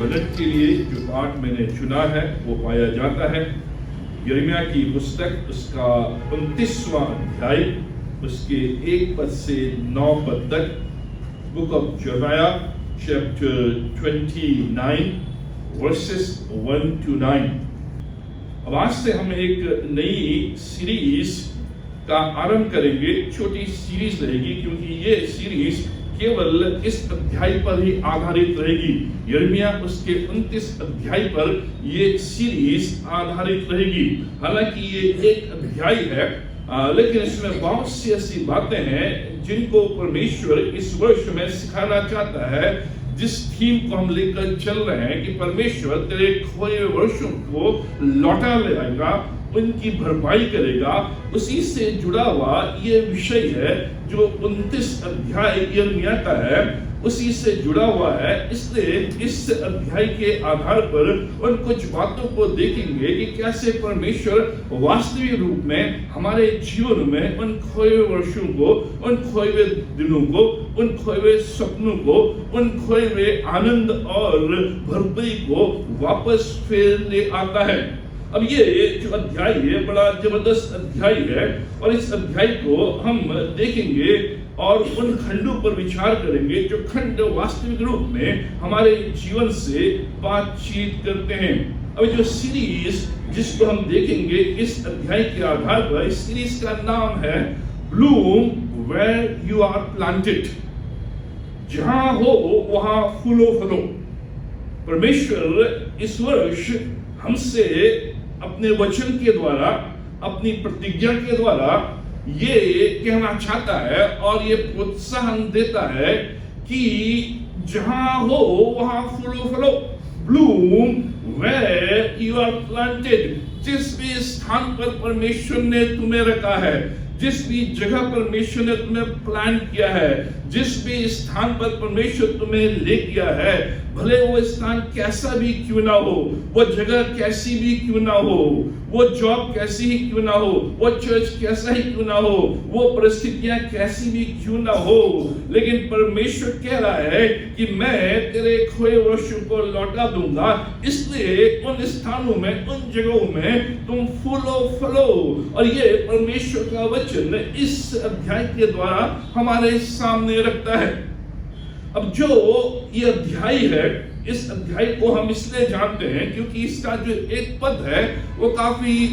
वचन के लिए जो पाठ मैंने चुना है वो पाया जाता है यिर्मयाह की पुस्तक उसका 29वां अध्याय उसके 1 पद से 9 पद तक। Book of Jeremiah chapter 29 verses 1 to 9। अब आज से हम एक नई सीरीज का आरंभ करेंगे। छोटी सीरीज रहेगी क्योंकि ये सीरीज केवल इस अध्याय पर ही आधारित रहेगी। यिर्मयाह उसके 29 अध्याय पर ये सीरीज आधारित रहेगी। हालांकि ये एक अध्याय है लेकिन इसमें बहुत सी ऐसी बातें हैं जिनको परमेश्वर इस वर्ष में सिखाना चाहता है। जिस थीम को हम लेकर चल रहे हैं कि परमेश्वर तेरे खोए वर्षों को लौटा ले आएगा, उनकी भरपाई करेगा, उसी से जुड़ा हुआ ये विषय है जो 29 अध्याय यिर्मयाह का है, उसी से जुड़ा हुआ है। इसलिए इस अध्याय के आधार पर उन कुछ बातों को देखेंगे कि कैसे परमेश्वर वास्तविक रूप में हमारे जीवन में उन खोए वर्षों को, उन खोए हुए दिनों को, उन खोए हुए सपनों को, उन खोए हुए आनंद और भरपाई को वापस फिर ले आता है। अब ये जो अध्याय है बड़ा जबरदस्त अध्याय है और इस अध्याय को हम देखेंगे और उन खंडों पर विचार करेंगे जो खंड वास्तविक रूप में हमारे जीवन से बातचीत करते हैं। अब जो सीरीज जिसको हम देखेंगे इस अध्याय के आधार पर, इस सीरीज का नाम है bloom where you are planted. जहां हो वहां फूलो फलो। परमेश्वर इस वर्ष हमसे अपने वचन के द्वारा, अपनी प्रतिज्ञा के द्वारा ये कहना चाहता है और ये प्रोत्साहन देता है कि जहां हो वहां फूलो फलो। Bloom where you are planted. जिस भी स्थान पर परमेश्वर ने तुम्हें रखा है, जिस भी जगह परमेश्वर ने तुम्हें प्लान किया है, जिस भी स्थान पर परमेश्वर तुम्हें ले गया है, भले वो स्थान कैसा भी क्यों ना हो, वो जगह कैसी भी क्यों ना हो, वो जॉब कैसी ही क्यों ना हो, वो चर्च कैसा ही क्यों ना हो, वो परिस्थितियां कैसी भी क्यों ना हो, लेकिन परमेश्वर कह रहा है कि मैं तेरे खोए वर्षों को लौटा दूंगा। इसलिए उन स्थानों में, उन जगहों में तुम फूलो फलो। और ये परमेश्वर का वचन इस अध्याय के द्वारा हमारे सामने रखता है। अब जो ये अध्याय है, इस अध्याय को हम इसलिए जानते हैं क्योंकि इसका जो एक पद है वो काफी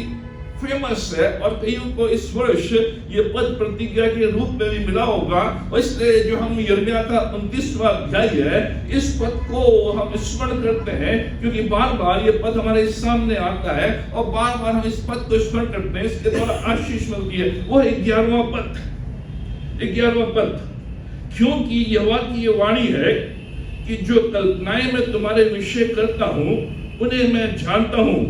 फेमस है और कईयों को इस वर्ष ये पद प्रतिज्ञा के रूप में भी मिला होगा। और इसलिए जो हम यिर्मयाह का 29वां अध्याय है, इस पद को हम स्मरण करते हैं क्योंकि बार बार ये पद हमारे सामने आता है और बार बार हम इस पद को स्मरण करते हैं। इसके द्वारा आशीष मिलती है। वो 11वां पद, 11वां पद, क्योंकि यहोवा की ये वाणी है कि जो कल्पनाएं मैं तुम्हारे विषय करता हूं उन्हें मैं जानता हूं,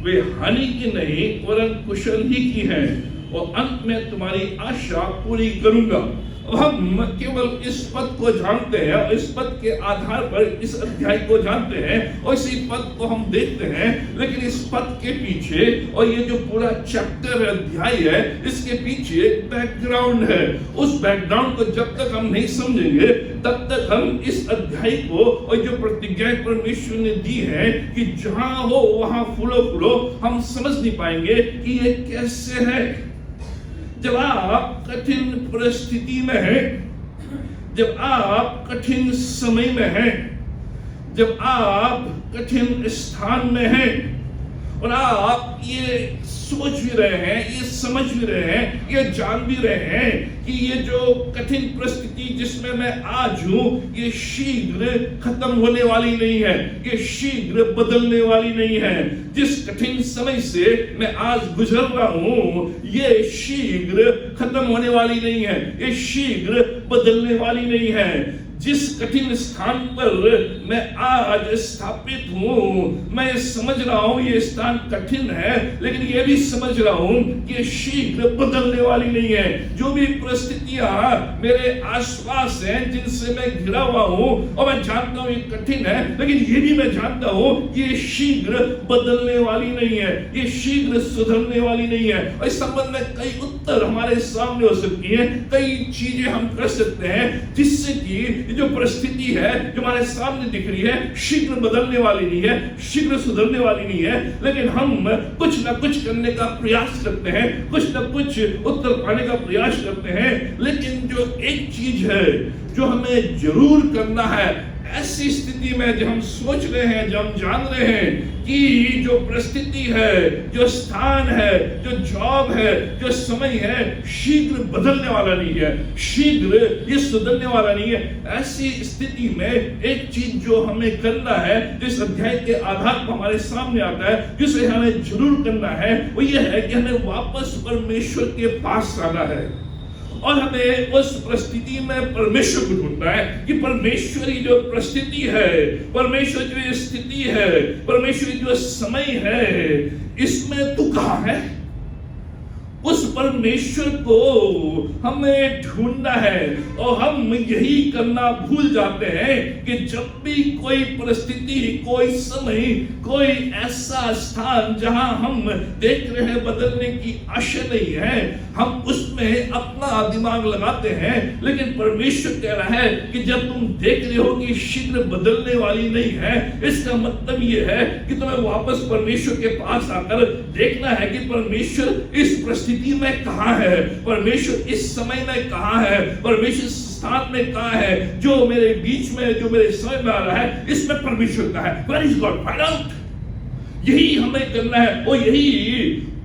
वे हानि की नहीं वरन कुशल ही की हैं, और अंत में तुम्हारी आशा पूरी करूंगा। अब हम केवल इस पद को जानते हैं और इस पद के आधार पर इस अध्याय को जानते हैं और इसी पद को हम देखते हैं, लेकिन इस पद के पीछे और ये जो पूरा चैप्टर अध्याय है, इसके पीछे बैकग्राउंड है। उस बैकग्राउंड को जब तक हम नहीं समझेंगे तब तक हम इस अध्याय को और जो प्रतिज्ञाएं परमेश्वर ने दी है कि जहां हो वहां फूलो फूलो, हम समझ नहीं पाएंगे कि ये कैसे है। जब आप कठिन परिस्थिति में हैं, जब आप कठिन समय में हैं, जब आप कठिन स्थान में हैं और आप ये सोच भी रहे हैं, ये समझ भी रहे हैं, ये जान भी रहे हैं कि ये जो कठिन परिस्थिति जिसमें मैं आज हूं, ये शीघ्र खत्म होने वाली नहीं है, ये शीघ्र बदलने वाली नहीं है। जिस कठिन समय से मैं आज गुजर रहा हूं, ये शीघ्र खत्म होने वाली नहीं है, ये शीघ्र बदलने वाली नहीं है। जिस कठिन स्थान पर मैं आज स्थापित हूं, मैं समझ रहा हूं ये स्थान कठिन है, लेकिन ये भी समझ रहा हूं कि ये शीघ्र बदलने वाली नहीं है। जो भी परिस्थितियां मेरे आसपास हैं, जिनसे मैं घिरा हुआ हूं और मैं जानता हूं ये कठिन है, लेकिन ये भी मैं जानता हूं कि ये शीघ्र बदलने वाली नहीं है, ये शीघ्र सुधरने वाली नहीं है। और इस संबंध में कई उत्तर हमारे सामने हो सकती है, कई चीजें हम कर सकते हैं जिससे कि ये जो परिस्थिति है जो हमारे सामने दिख रही है शीघ्र बदलने वाली नहीं है, शीघ्र सुधरने वाली नहीं है, लेकिन हम कुछ ना कुछ करने का प्रयास करते हैं, कुछ ना कुछ उत्तर पाने का प्रयास करते हैं। लेकिन जो एक चीज है जो हमें जरूर करना है, ऐसी स्थिति में जब हम सोच रहे हैं, जब हम जान रहे हैं कि जो परिस्थिति है, जो स्थान है, जो जॉब है, जो समय है, शीघ्र बदलने वाला नहीं है, शीघ्र ये सुधरने वाला नहीं है। ऐसी स्थिति में एक चीज जो हमें करना है, जिस अध्याय के आधार पर हमारे सामने आता है, जिसे हमें जरूर करना है, वो ये है कि हमें वापस परमेश्वर के पास आना है और हमें उस परिस्थिति में परमेश्वर को ढूंढना है कि परमेश्वरी जो परिस्थिति है, परमेश्वर जो स्थिति है, परमेश्वरी जो समय है, इसमें तू कहां है। उस परमेश्वर को हमें ढूंढना है और हम यही करना भूल जाते हैं कि जब भी कोई परिस्थिति, कोई समय, कोई ऐसा स्थान जहां हम देख रहे हैं बदलने की आशा नहीं है, हम उसमें अपना दिमाग लगाते हैं। लेकिन परमेश्वर कह रहा है कि जब तुम देख रहे हो कि शीघ्र बदलने वाली नहीं है, इसका मतलब यह है कि तुम्हें वापस परमेश्वर के पास आकर देखना है कि परमेश्वर इस परिस्थिति में कहां है, परमेश्वर इस समय में कहां है, परमेश्वर इस स्थान में कहां है, जो मेरे बीच में, जो मेरे समय में आ रहा है, इसमें परमेश्वर का है। Where is God? Find out. यही हमें करना है और यही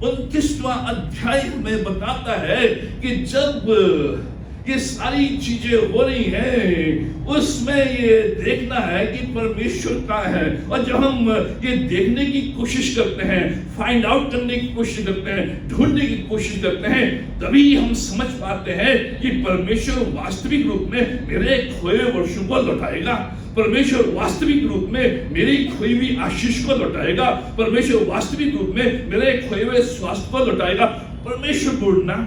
29वां अध्याय हमें बताता है कि जब ये सारी चीजें हो रही हैं, उसमें ये देखना है कि परमेश्वर का है। और जब हम ये देखने की कोशिश करते हैं, फाइंड आउट करने की कोशिश करते हैं, ढूंढने की कोशिश करते हैं, तभी हम समझ पाते हैं कि परमेश्वर वास्तविक रूप में मेरे खोए वर्षों को लौटाएगा, परमेश्वर वास्तविक रूप में मेरी खोई हुई आशीष को लौटाएगा, परमेश्वर वास्तविक रूप में मेरे खोए हुए स्वास्थ्य को लौटाएगा। परमेश्वर ढूंढना,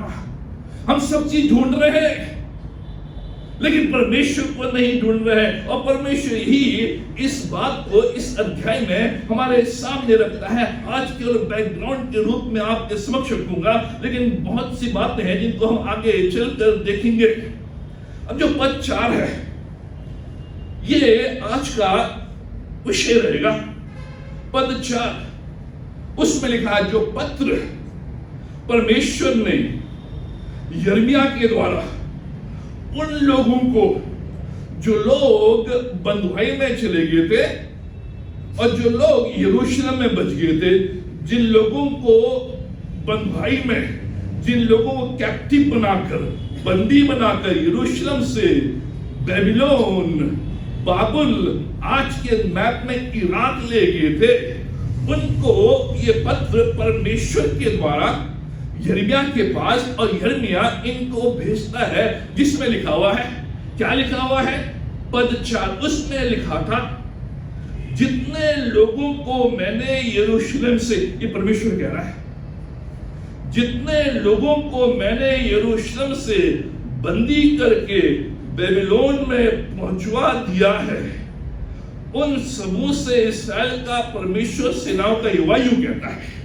हम सब चीज ढूंढ रहे हैं लेकिन परमेश्वर को नहीं ढूंढ रहे हैं। और परमेश्वर ही इस बात को इस अध्याय में हमारे सामने रखता है। आज केवल बैकग्राउंड के रूप में आपके समक्ष रखूंगा, लेकिन बहुत सी बातें हैं जिनको हम आगे चलकर देखेंगे। अब जो पद 4 है, ये आज का विषय रहेगा। पद 4, उसमें लिखा है जो पत्र परमेश्वर ने यिर्मयाह के द्वारा उन लोगों को, जो लोग बंधुआई में चले गए थे और जो लोग यरूशलेम में बच गए थे, जिन लोगों को बंधुआई में, जिन लोगों को कैप्टिव बनाकर, बंदी बनाकर यरूशलेम से बेबीलोन, बाबुल, आज के मैप में इराक ले गए थे, उनको ये पत्र परमेश्वर के द्वारा यिर्मयाह के पास, और यिर्मयाह इनको भेजता है, जिसमें लिखा हुआ है, क्या लिखा हुआ है? पद 4, उसमें लिखा था जितने लोगों को मैंने यरूशलेम से, ये परमेश्वर कह रहा है, जितने लोगों को मैंने यरूशलेम से बंदी करके बेबीलोन में पहुंचवा दिया है, उन सबों से इस्राएल का परमेश्वर सेनाओं का यहोवा यूं कहता है।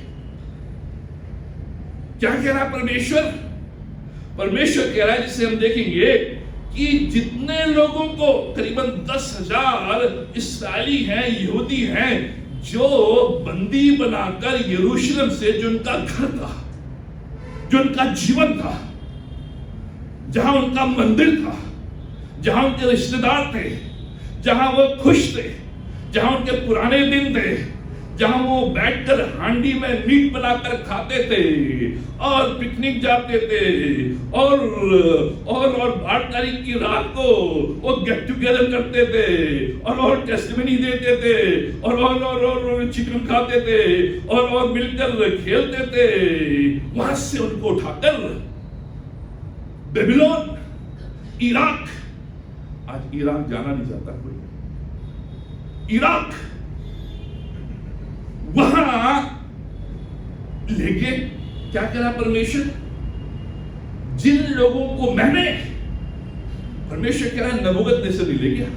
क्या कह रहा है परमेश्वर? परमेश्वर कह रहा है, जिसे हम देखेंगे, कि जितने लोगों को, करीबन 10,000 इस्राएली हैं, यहूदी हैं, जो बंदी बनाकर यरूशलेम से, जो उनका घर था, जो उनका जीवन था, जहां उनका मंदिर था, जहां उनके रिश्तेदार थे, जहां वो खुश थे, जहां उनके पुराने दिन थे, जहां वो बैठकर हांडी में मीट बनाकर खाते थे और पिकनिक जाते थे और बार तारीख की रात को वो गेट टुगेदर करते थे और टेस्टिमनी देते थे और चिकन खाते थे और मिलकर खेलते थे, वहां से उनको उठाकर बेबीलोन, इराक, आज इराक जाना नहीं चाहता कोई, इराक, वहां लेके क्या करा परमेश्वर? जिन लोगों को मैंने, परमेश्वर कह रहा है नबूकदनेस्सर नहीं ले गया,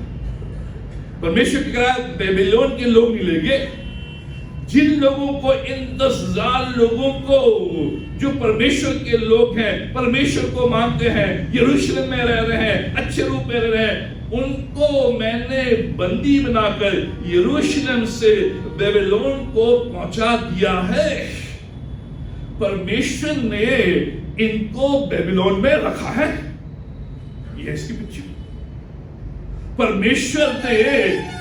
परमेश्वर कह रहा है बेबीलोन के लोग नहीं ले गए, जिन लोगों को, इन 10,000 लोगों को जो परमेश्वर के लोग हैं, परमेश्वर को मानते हैं, यरूशलेम में रह रहे हैं, अच्छे रूप में रह रहे हैं, उनको मैंने बंदी बनाकर यरूशलेम से बेबीलोन को पहुंचा दिया है। परमेश्वर ने इनको बेबीलोन में रखा है, यह इसकी पिक्चर। परमेश्वर ने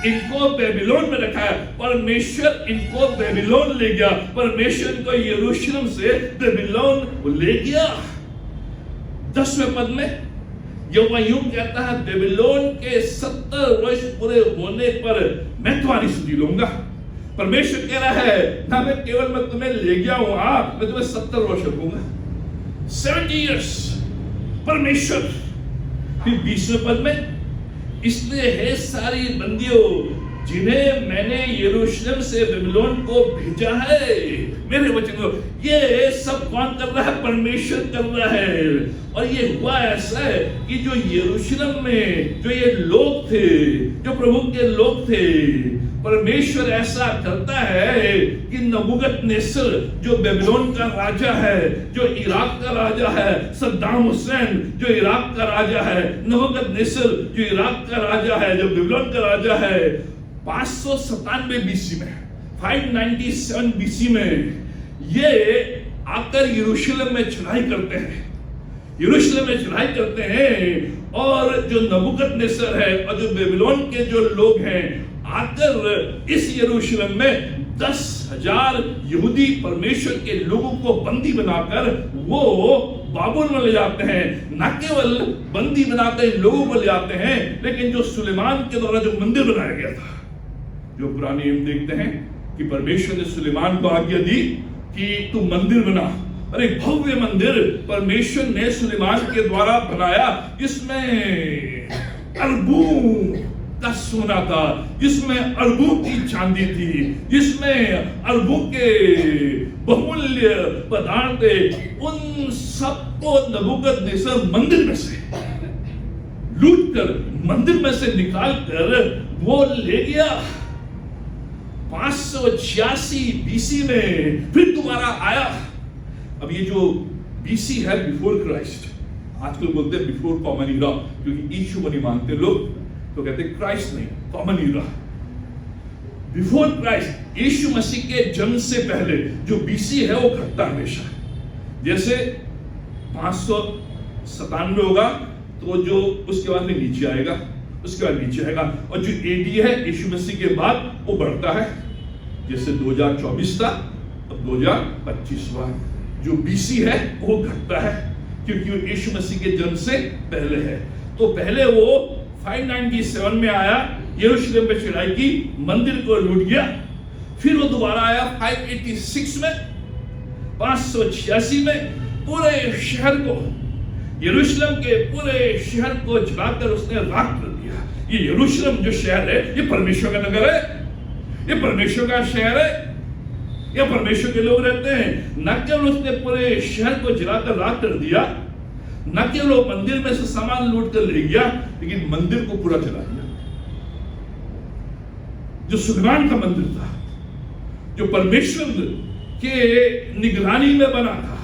इनको बेबीलोन में रखा है, परमेश्वर इनको बेबीलोन ले गया, परमेश्वर इनको यरूशलेम से बेबीलोन ले गया। 10वें पद में यहोवा यूं कहता है, बेबीलोन के 70 वर्ष पूरे होने पर मैं तुम्हारी सुधि लूंगा। परमेश्वर कह रहा है ना, मैं केवल मैं तुम्हें ले गया हूं, मैं तुम्हें 70 वर्ष रखूंगा, 70 years। परमेश्वर फिर 20वें पद में, इसलिए है सारी बंदियों जिन्हें मैंने यरूशलेम से बेबीलोन को भेजा है, मेरे वचन को। ये सब कौन कर रहा है? परमेश्वर कर रहा है। और ये हुआ ऐसा है कि जो यरूशलेम में जो ये लोग थे, जो प्रभु के लोग थे, परमेश्वर ऐसा करता है कि नबूकदनेस्सर जो बेबीलोन का राजा है, जो इराक का राजा है, सद्दाम हुसैन जो इराक का राजा है, नबूकदनेस्सर जो इराक का राजा है, जो बेबीलोन का राजा है, 597 बीसी में, 597 बीसी में ये आकर यरूशलेम में चढ़ाई करते हैं, यरूशलेम में चढ़ाई करते हैं। और जो नबूकदनेस्सर है और जो बेबीलोन के जो लोग हैं आकर इस यरूशलेम में 10,000 यहूदी परमेश्वर के लोगों को बंदी बनाकर वो बाबुल में ले जाते हैं। न केवल बंदी बनाकर लोगों को ले जाते हैं, लेकिन जो सुलेमान के द्वारा जो मंदिर बनाया गया था, जो पुराने नियम देखते हैं कि परमेश्वर ने सुलेमान को आज्ञा दी कि तू मंदिर बना, और एक भव्य मंदिर परमेश्वर ने सुलेमान के द्वारा बनाया, जिसमें अरबों का सोना था, जिसमें अरबों की चांदी थी, जिसमें अरबों के बहुमूल्य पदार्थ थे। उन सबको नबूकदनेस्सर मंदिर में से लूट कर, मंदिर में से निकाल कर वो ले गया। 586 बीसी में फिर दोबारा आया। अब ये जो बीसी है, बिफोर क्राइस्ट, आजकल बोलते हैं बिफोर कॉमन ईरा, क्योंकि यीशु को नहीं मानते लोग, तो कहते हैं क्राइस्ट नहीं, कॉमन ईरा। बिफोर क्राइस्ट, यीशु मसीह के जन्म से पहले जो बीसी है वो घटता हमेशा। जैसे 597 होगा तो जो उसके बाद में नीचे आएगा, उसके बाद नीचे आएगा, और जो एडी है यीशु मसीह के बाद वो बढ़ता है। जैसे 2024 था, अब 2025 हुआ। जो बीसी है वो घटता है, क्योंकि वो यीशु मसीह के जन्म से पहले है। तो पहले वो 597 में आया, यरूशलेम पे चढ़ाई की, मंदिर को लूट गया। फिर वो दोबारा आया 586 में, 586 में पूरे शहर को, यरूशलेम के पूरे शहर को जलाकर उसने राख कर दिया। ये यरूशलेम जो शहर है, ये परमेश्वर का नगर है, ये परमेश्वर का शहर है, ये परमेश्वर के लोग रहते हैं। न केवल उसने पूरे शहर को जलाकर राख कर दिया, न केवल वो मंदिर में से सामान लूट कर ले गया, लेकिन मंदिर को पूरा जला दिया। जो सुलेमान का मंदिर था, जो परमेश्वर के निगरानी में बना था,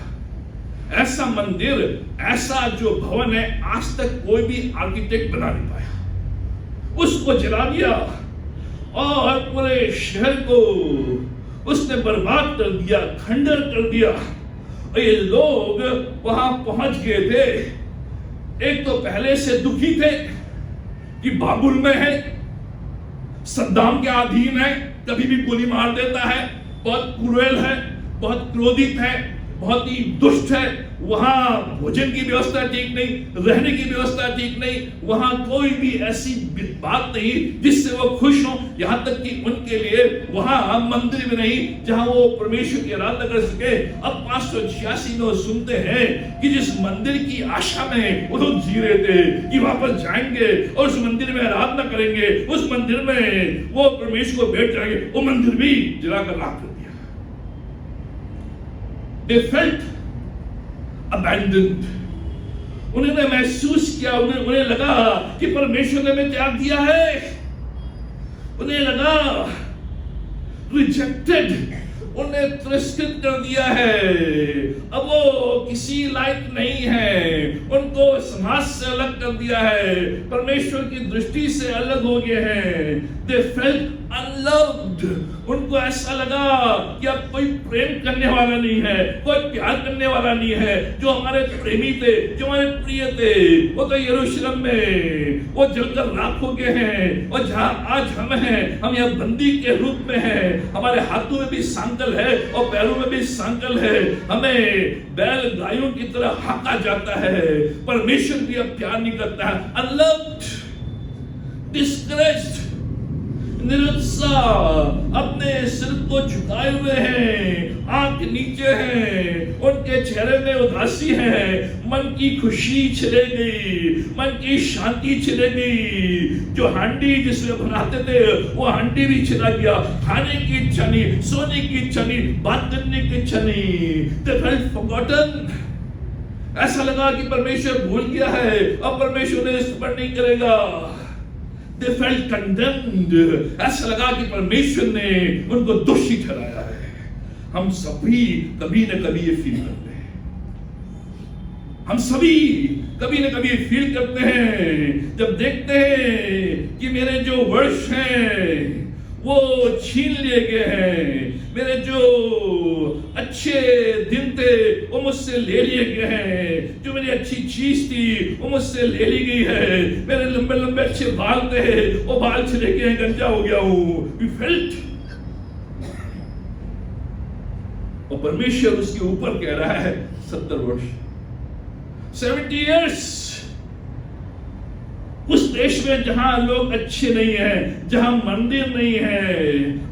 ऐसा मंदिर, ऐसा जो भवन है, आज तक कोई भी आर्किटेक्ट बना नहीं पाया। उसको जला दिया और पूरे शहर को उसने बर्बाद कर दिया, खंडर कर दिया। और ये लोग वहां पहुंच गए थे, एक तो पहले से दुखी थे कि बाबुल में है, सद्दाम के अधीन है, कभी भी गोली मार देता है, बहुत क्रूएल है, बहुत क्रोधित है, बहुत ही दुष्ट है। वहां भोजन की व्यवस्था ठीक नहीं, रहने की व्यवस्था ठीक नहीं, वहां कोई भी ऐसी बात नहीं जिससे वो खुश हो। यहां तक कि उनके लिए वहां मंदिर भी नहीं जहां वो परमेश्वर की आराधना कर सके। अब 586 में वो सुनते हैं कि जिस मंदिर की आशा में वो लोग जी रहे थे कि वापस जाएंगे और उस मंदिर में आराधना करेंगे, उस मंदिर में वो परमेश्वर को भेंट जाएंगे, वो मंदिर भी जलाकर राख कर दिया। They felt abandoned. उन्होंने महसूस किया, उन्हें लगा कि परमेश्वर ने हमें त्याग दिया है। उन्हें लगा रिजेक्टेड, उन्हें तिरस्कृत कर दिया है। अब वो किसी लायक नहीं है, उनको समाज से अलग कर दिया है, परमेश्वर की दृष्टि से अलग हो गए हैं। They felt unloved. उनको ऐसा लगा कि अब कोई प्रेम करने वाला नहीं है, कोई प्यार करने वाला नहीं है। जो हमारे प्रेमी थे, जो हमारे प्रिय थे, वो तो यरूशलेम में वो जलकर राख हो गए हैं। और जहां आज हम हैं, हम यहाँ बंदी के रूप में हैं। हमारे हाथों में भी सांकल है और पैरों में भी सांकल है। हमें बैल गायों की तरह हाका जाता है। परमेश्वर भी अब प्यार नहीं करता है। अनलव्ड, डिस्करेज्ड, निरुत्साह, अपने सिर को झुकाए हुए हैं, आंख नीचे हैं, उनके चेहरे में उदासी है, मन की खुशी चले गई, मन की शांति चले गई। जो हांडी जिसमें बनाते थे वो हांडी भी चला गया। खाने की इच्छा नहीं, सोने की इच्छा नहीं, बात करने की इच्छा नहीं। They felt forgotten. ऐसा लगा कि परमेश्वर भूल गया है, अब परमेश्वर ने इस पर नहीं करेगा। They felt condemned. ऐसा लगा कि परमेश्वर ने उनको दोषी ठहराया है। हम सभी कभी न कभी ये फील करते हैं। हम सभी कभी न कभी फील करते हैं जब देखते हैं कि मेरे जो वर्ष हैं वो छीन लिए गए हैं, मेरे जो अच्छे दिन थे वो मुझसे ले लिए गए हैं, जो मेरी अच्छी चीज थी वो मुझसे ले ली गई है, मेरे लंबे लंबे अच्छे बाल थे वो बाल चले गए हैं, गंजा हो गया हूं। We felt. और परमेश्वर उसके ऊपर कह रहा है 70 वर्ष, 70 years। उस देश में जहां लोग अच्छे नहीं हैं, जहां मंदिर नहीं है,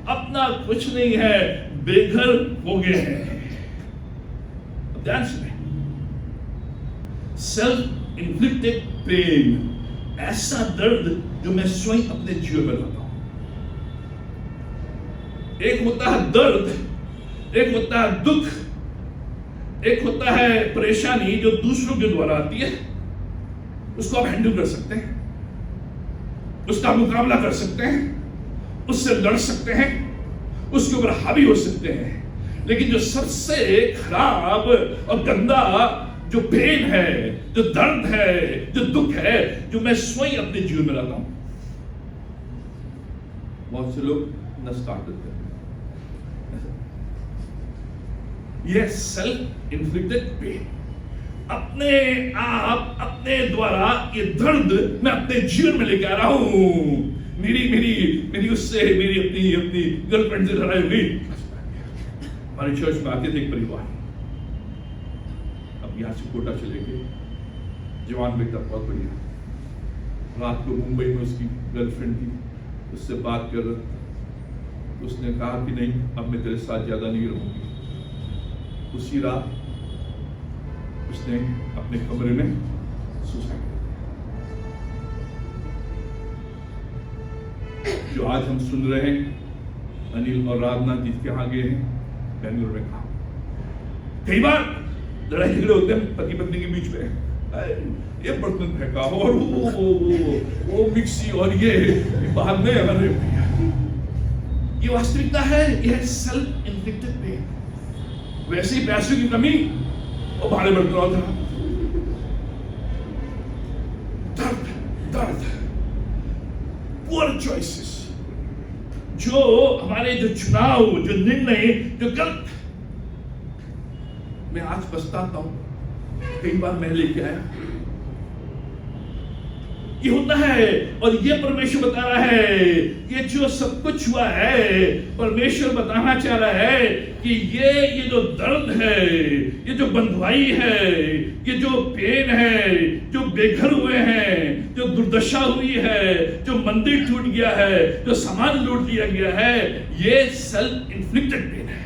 अपना कुछ नहीं है, बेघर हो गए हैं। ध्यान सुने, सेल्फ इन्फ्लिक्टेड पेन, ऐसा दर्द जो मैं स्वयं अपने जीवन में लाता हूं। एक होता है दर्द, एक होता है दुख, एक होता है परेशानी जो दूसरों के द्वारा आती है। उसको आप हैंडल कर सकते हैं, उसका मुकाबला कर सकते हैं, उससे लड़ सकते हैं, उसके ऊपर हावी हो सकते हैं। लेकिन जो सबसे खराब और गंदा जो पेन है, जो दर्द है, जो दुख है, जो मैं स्वयं अपने जीवन में लाता हूं, बहुत से लोग नस्तार्थ करते हैं। यह सेल्फ इन्फ्लिक्टेड पेन, अपने आप अपने द्वारा ये दर्द मैं अपने जीवन में लेकर आ रहा हूं। मेरी उससे अपनी गर्लफ्रेंड से लड़ाई हुई। हमारे चर्च में आते थे एक परिवार, अब यहां से कोटा चले गए, जवान बेटा बहुत बढ़िया, रात को मुंबई में उसकी गर्लफ्रेंड थी, उससे बात कर रहा था। उसने कहा कि नहीं, अब मैं तेरे साथ ज्यादा नहीं रहूंगी। उसी रात उसने अपने कमरे में सुसाइड कर दिया। जो आज हम सुन रहे हैं, अनिल और राधना जिसके यहाँ गए हैं बेंगलुरु में, कहा कई बार लड़ाई झगड़े होते हैं पति पत्नी के बीच में, ये बर्तन फेंका और वो मिक्सी और ये बाद में हमारे, ये वास्तविकता है, यह सेल्फ इन्फ्लिक्टेड पेन। वैसे ही पैसों की कमी और भाड़े बढ़ रहा था, दर्द, पुअर चॉइसेस, जो हमारे जो चुनाव, जो निर्णय, जो गलत, मैं आज पछताता हूं, कई बार मैं लेके आया। ये होता है, और ये परमेश्वर बता रहा है कि जो सब कुछ हुआ है, परमेश्वर बताना चाह रहा है कि ये जो दर्द है, ये जो बंधुआई है, ये जो पेन है, जो बेघर हुए हैं, जो दुर्दशा हुई है, जो मंदिर टूट गया है, जो सामान लूट लिया गया है, ये सेल्फ इन्फ्लिक्टेड पेन है।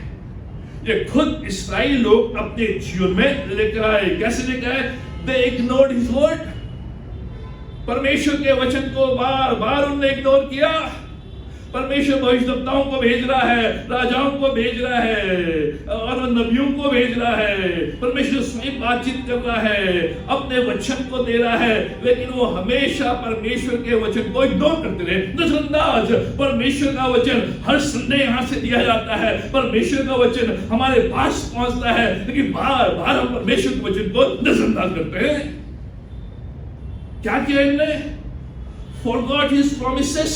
ये खुद इस्राएली लोग अपने जीवन में लेकर आए। कैसे लेकर आए? दे इग्नोर्ड हिज वर्ड। परमेश्वर के वचन को बार बार उन्होंने इग्नोर किया। परमेश्वर भविष्यवक्ताओं को भेज रहा है, राजाओं को भेज रहा है और नबियों को भेज रहा है। परमेश्वर स्वयं बातचीत कर रहा है, अपने वचन को दे रहा है, लेकिन वो हमेशा परमेश्वर के वचन को इग्नोर करते रहे, नजरअंदाज। परमेश्वर का वचन हर संडे यहाँ से दिया जाता है, परमेश्वर का वचन हमारे पास पहुंचता है, लेकिन बार बार हम परमेश्वर के वचन को नजरअंदाज करते हैं। क्या किया इनने? Forgot his promises।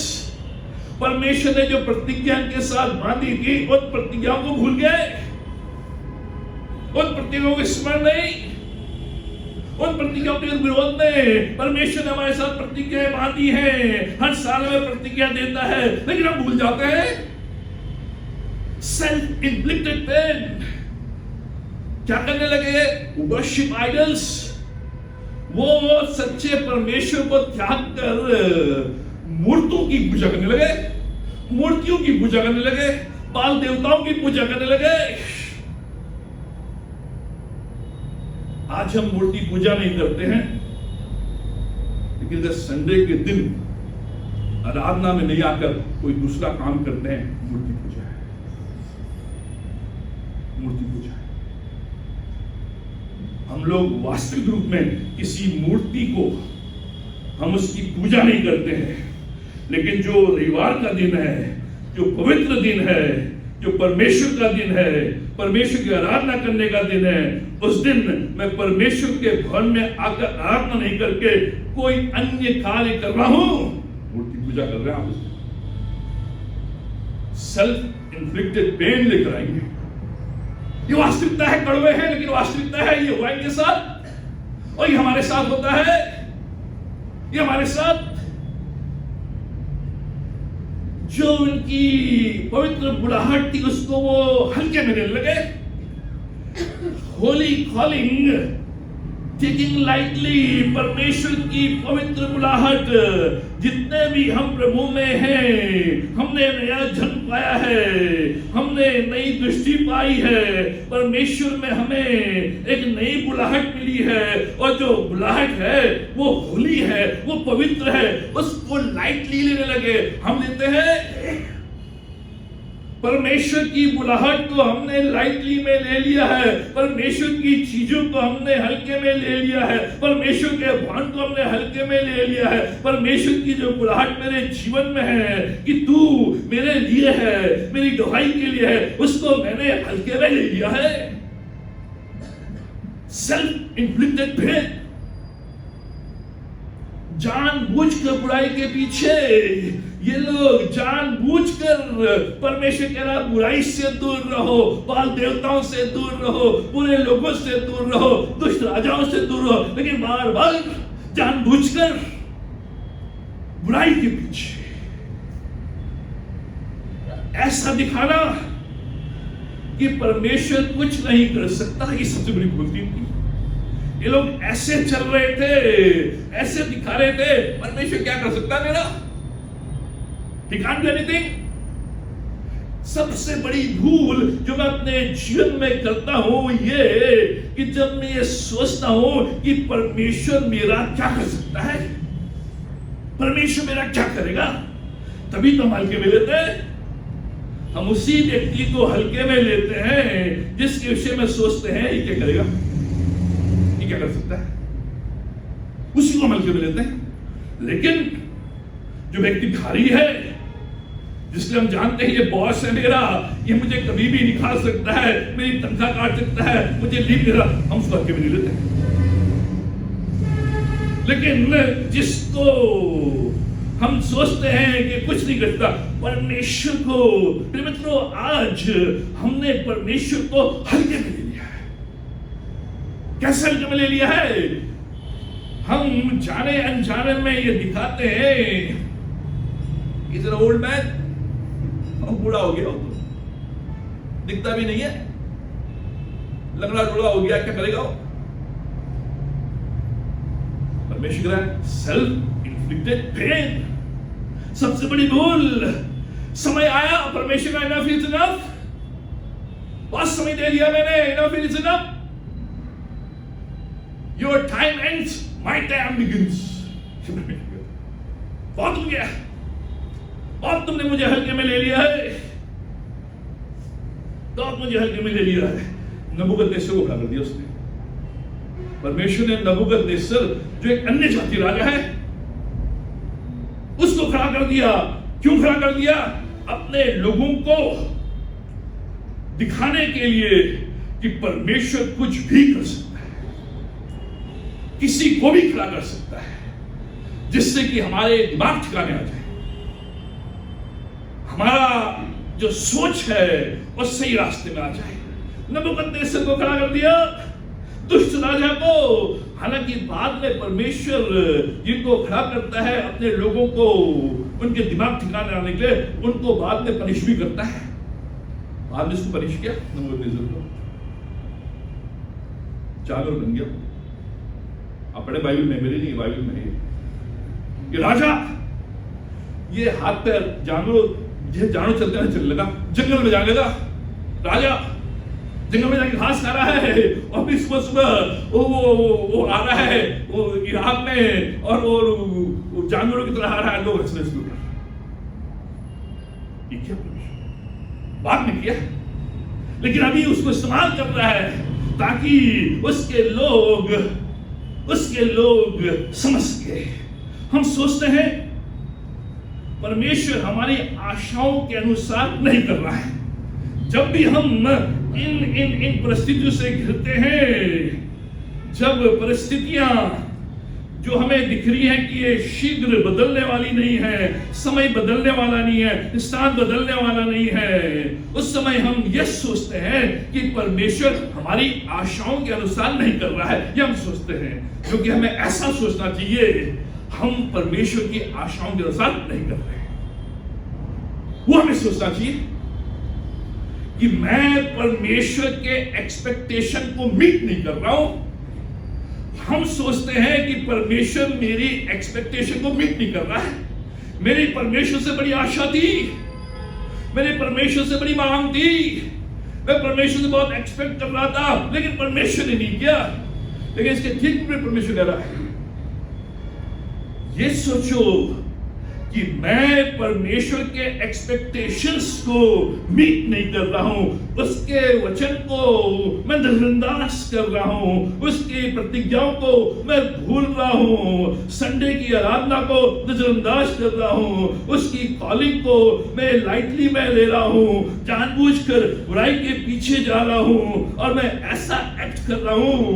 परमेश्वर ने जो प्रतिज्ञा के साथ बांधी थी, उन प्रतिज्ञाओं को भूल गए, उन प्रतिज्ञाओं को स्मरण नहीं, उन प्रतिज्ञाओं के विरोध में। परमेश्वर ने हमारे साथ प्रतिज्ञाएं बांधी हैं, हर साल में प्रतिज्ञा देता है, लेकिन हम भूल जाते हैं। Self inflicted pain. क्या करने लगे? Worship idols. वो सच्चे परमेश्वर को त्याग कर मूर्तियों की पूजा करने लगे, मूर्तियों की पूजा करने लगे, बाल देवताओं की पूजा करने लगे। आज हम मूर्ति पूजा नहीं करते हैं, लेकिन जब संडे के दिन आराधना में नहीं आकर कोई दूसरा काम करते हैं, मूर्ति पूजा है, मूर्ति पूजा है। हम लोग वास्तविक रूप में किसी मूर्ति को हम उसकी पूजा नहीं करते हैं, लेकिन जो रविवार का दिन है, जो पवित्र दिन है, जो परमेश्वर का दिन है, परमेश्वर की आराधना करने का दिन है, उस दिन मैं परमेश्वर के भवन में आकर आराधना नहीं करके कोई अन्य कार्य कर रहा हूं, मूर्ति पूजा कर रहा हूं। सेल्फ इन्फ्लिक्टेड पेन लेकर आएंगे। ये वास्तविकता है, कड़वे है, लेकिन वास्तविकता है। ये हुआ इनके साथ और ये हमारे साथ होता है, ये हमारे साथ। जो उनकी पवित्र बुढ़ाहट थी उसको वो हल्के में लेने लगे। होली कॉलिंग, टेकिंग लाइटली, परमेश्वर की पवित्र बुलाहट। जितने भी हम प्रभु में हैं, हमने नया जन्म पाया है, हमने नई दृष्टि पाई है, परमेश्वर में हमें एक नई बुलाहट मिली है, और जो बुलाहट है वो होली है, वो पवित्र है, उसको लाइटली लेने लगे। हम लेते हैं परमेश्वर की बुलाहट को हमने लाइटली में ले लिया है, परमेश्वर की चीजों को हमने हल्के में ले लिया है, परमेश्वर के भवन को हमने हल्के में ले लिया है। परमेश्वर की जो बुलाहट मेरे जीवन में है कि तू मेरे लिए है, मेरी गवाही के लिए है, उसको मैंने हल्के में ले लिया है। Self inflicted pain. जानबूझकर बुराई के पीछे ये लोग जानबूझकर, परमेश्वर कह रहा बुराई से दूर रहो, बाल देवताओं से दूर रहो, बुरे लोगों से दूर रहो, दुष्ट राजाओं से दूर रहो, लेकिन बार बार जानबूझकर बुराई के पीछे ऐसा दिखाना कि परमेश्वर कुछ नहीं कर सकता। ये सबसे बड़ी भूल थी। ये लोग ऐसे चल रहे थे, ऐसे दिखा रहे थे, परमेश्वर क्या कर सकता है मेरा? He can't do anything। सबसे बड़ी भूल जो मैं अपने जीवन में करता हूं ये कि जब मैं ये सोचता हूं कि परमेश्वर मेरा क्या कर सकता है, परमेश्वर मेरा क्या करेगा, तभी तो हम हल्के में लेते हैं। हम उसी व्यक्ति को हल्के में लेते हैं जिसके विषय में सोचते हैं ये क्या करेगा, ये क्या कर सकता है, उसी को हम हल्के में लेते हैं। लेकिन जो व्यक्ति भारी है, जिसलिए हम जानते हैं ये बॉस है मेरा, ये मुझे कभी भी निकाल सकता है, मेरी तनख्वाह काट सकता है, मुझे लीव दे रहा, हम उसको हल्के में नहीं लेते। लेकिन जिसको हम सोचते हैं कि कुछ नहीं करता, परमेश्वर को, मित्रों आज हमने परमेश्वर को हल्के में ले लिया है। कैसे हल्के में ले लिया है? हम जाने अनजाने में ये दिखाते हैं, इज एन ओल्ड मैन, बूढ़ा हो गया हो तो दिखता भी नहीं है, लंगड़ा लूड़ा हो गया, क्या करेगा वो? परमेश्वर सेल्फ इन्फ्लिक्टेड पेन। सबसे बड़ी भूल। समय आया, परमेश्वर का इनफ इज इनफ, बहुत समय दे दिया मैंने, enough is enough, your time ends, my time begins. बहुत हो गया, और तुमने मुझे हल्के में ले लिया है, तो आप मुझे हल्के में ले लिया है। नबूकदनेस्सर को खड़ा कर दिया उसने। परमेश्वर ने नबूकदनेस्सर जो एक अन्य जाति राजा है उसको खड़ा कर दिया। क्यों खड़ा कर दिया? अपने लोगों को दिखाने के लिए कि परमेश्वर कुछ भी कर सकता है, किसी को भी खड़ा कर सकता है, जिससे कि हमारे दिमाग ठिकाने आ जाए, हमारा जो सोच है वो सही रास्ते में आ जाए। नबूकदनेस्सर को खड़ा कर दिया, दुष्ट राजा को। हालांकि बाद में परमेश्वर जिनको खड़ा करता है अपने लोगों को उनके दिमाग ठिकाने आने के लिए, उनको बाद में पनिश भी करता है। बाद में इसको पनिश किया नबूकदनेस्सर को, जानवर बन गया। अपने बाइबल में, मेरे नहीं, बाइबल में ये राजा, ये हाथ पैर जानवर चलते हैं, चलने लगा, जंगल में जाने लगा। राजा जंगल में जाके घास खा रहा है और फिर सुबह वो आ रहा है वो इराक में और वो जानवरों की तरह आ रहा है, लोग हंसने शुरू कर। ये क्या परमेश्वर बाद में किया, लेकिन अभी उसको इस्तेमाल कर रहा है ताकि उसके लोग समझ गए। हम सोचते हैं परमेश्वर हमारी आशाओं के अनुसार नहीं कर रहा है। जब भी हम इन परिस्थितियों से घिरते हैं, जब परिस्थितियां जो हमें दिख रही है कि ये शीघ्र बदलने वाली नहीं है, समय बदलने वाला नहीं है, स्थान बदलने वाला नहीं है, उस समय हम यह सोचते हैं कि परमेश्वर हमारी आशाओं के अनुसार नहीं कर रहा है। यह हम सोचते हैं, क्योंकि हमें ऐसा सोचना चाहिए हम परमेश्वर की आशाओं के अनुसार नहीं कर रहे। वो हमें सोचना चाहिए कि मैं परमेश्वर के एक्सपेक्टेशन को मीट नहीं कर रहा हूं। हम सोचते हैं कि परमेश्वर मेरी एक्सपेक्टेशन को मीट नहीं कर रहा है। मेरी परमेश्वर से बड़ी आशा थी, मेरे परमेश्वर से बड़ी मांग थी, मैं परमेश्वर से बहुत एक्सपेक्ट कर रहा था, लेकिन परमेश्वर ने नहीं किया। लेकिन इसके ठीक में परमेश्वर कह रहा है, ये सोचो कि मैं परमेश्वर के एक्सपेक्टेशंस को मीट नहीं कर रहा हूं, उसके वचन को मैं नजरअंदाज कर रहा हूं, उसकी प्रतिज्ञाओं को मैं भूल रहा हूं, संडे की आराधना को नजरअंदाज कर रहा हूं, उसकी कॉलिंग को मैं लाइटली में ले रहा हूं, जानबूझकर बुराई के पीछे जा रहा हूं और मैं ऐसा एक्ट कर रहा हूं।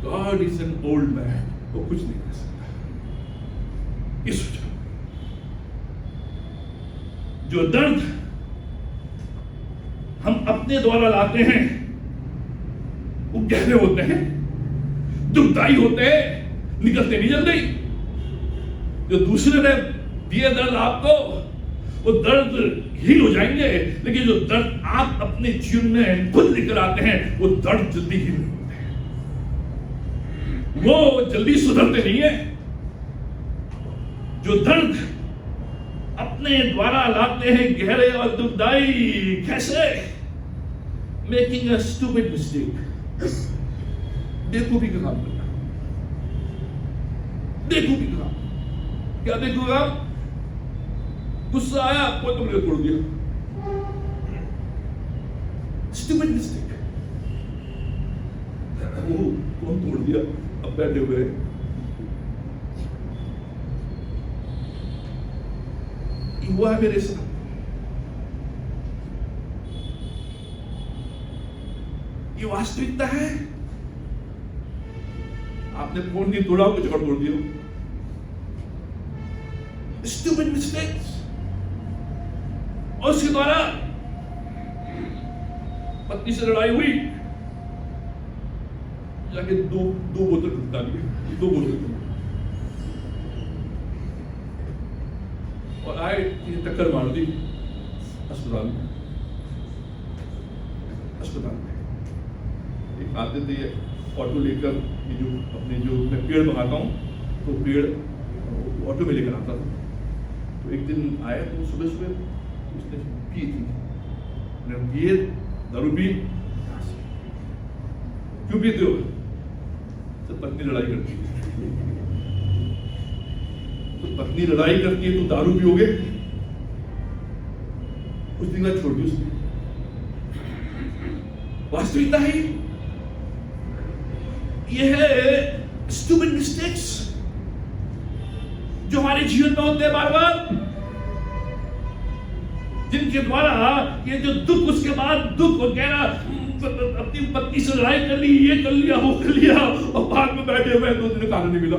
God is an old man, वो कुछ नहीं कर सकता। इस जो दर्द हम अपने द्वारा लाते हैं वो गहरे होते हैं, दुखदाई होते हैं, निकलते नहीं जल्दी। जो दूसरे ने दिए दर्द आपको, वो दर्द हील हो जाएंगे, लेकिन जो दर्द आप अपने जीवन में खुद लेकर आते हैं वो दर्द जल्दी हील नहीं होते हैं, वो जल्दी सुधरते नहीं है। जो दर्द अपने द्वारा लाते हैं गहरे और दुखदाई, कैसे? मेकिंग अ स्टूपिड मिस्टेक, बेवकूफी का काम करना, बेवकूफी का काम। क्या देखूंगा? गुस्सा आया, कोई तुमने तोड़ दिया, स्टूपिड मिस्टेक। वो कौन तोड़ दिया? अब बैठे हुए हुआ है मेरे साथ। ये वास्तविकता है। आपने फोन नहीं तोड़ा, कुछ और तोड़ दिया। Stupid mistakes. और उसके द्वारा पत्नी से लड़ाई हुई, जाके दो बोतल खरीदा लिए, 2 बोतल और आए, टक्कर मार दी अस्पताल में। एक आते थे ऑटो लेकर, ये जो अपने जो मैं पेड़ मंगाता हूँ तो पेड़ ऑटो में लेकर आता था। तो एक दिन आया तो सुबह सुबह उसने पी थी, पिए दारू पी। क्यों पीते हो? तो पत्नी लड़ाई करती है। तो पत्नी लड़ाई करती है तो दारू पियोगे? कुछ दिन बाद छोड़ दी उसने। वास्तविकता है यह है स्टूपिड मिस्टेक्स जो हमारे जीवन में होते हैं बार बार, जिनके द्वारा ये जो दुख, उसके बाद दुख वगैरह, अपनी पत्नी से लड़ाई कर ली, ये कर लिया, वो कर लिया, और बाद में बैठे हुए 2 दिन खाना नहीं मिला।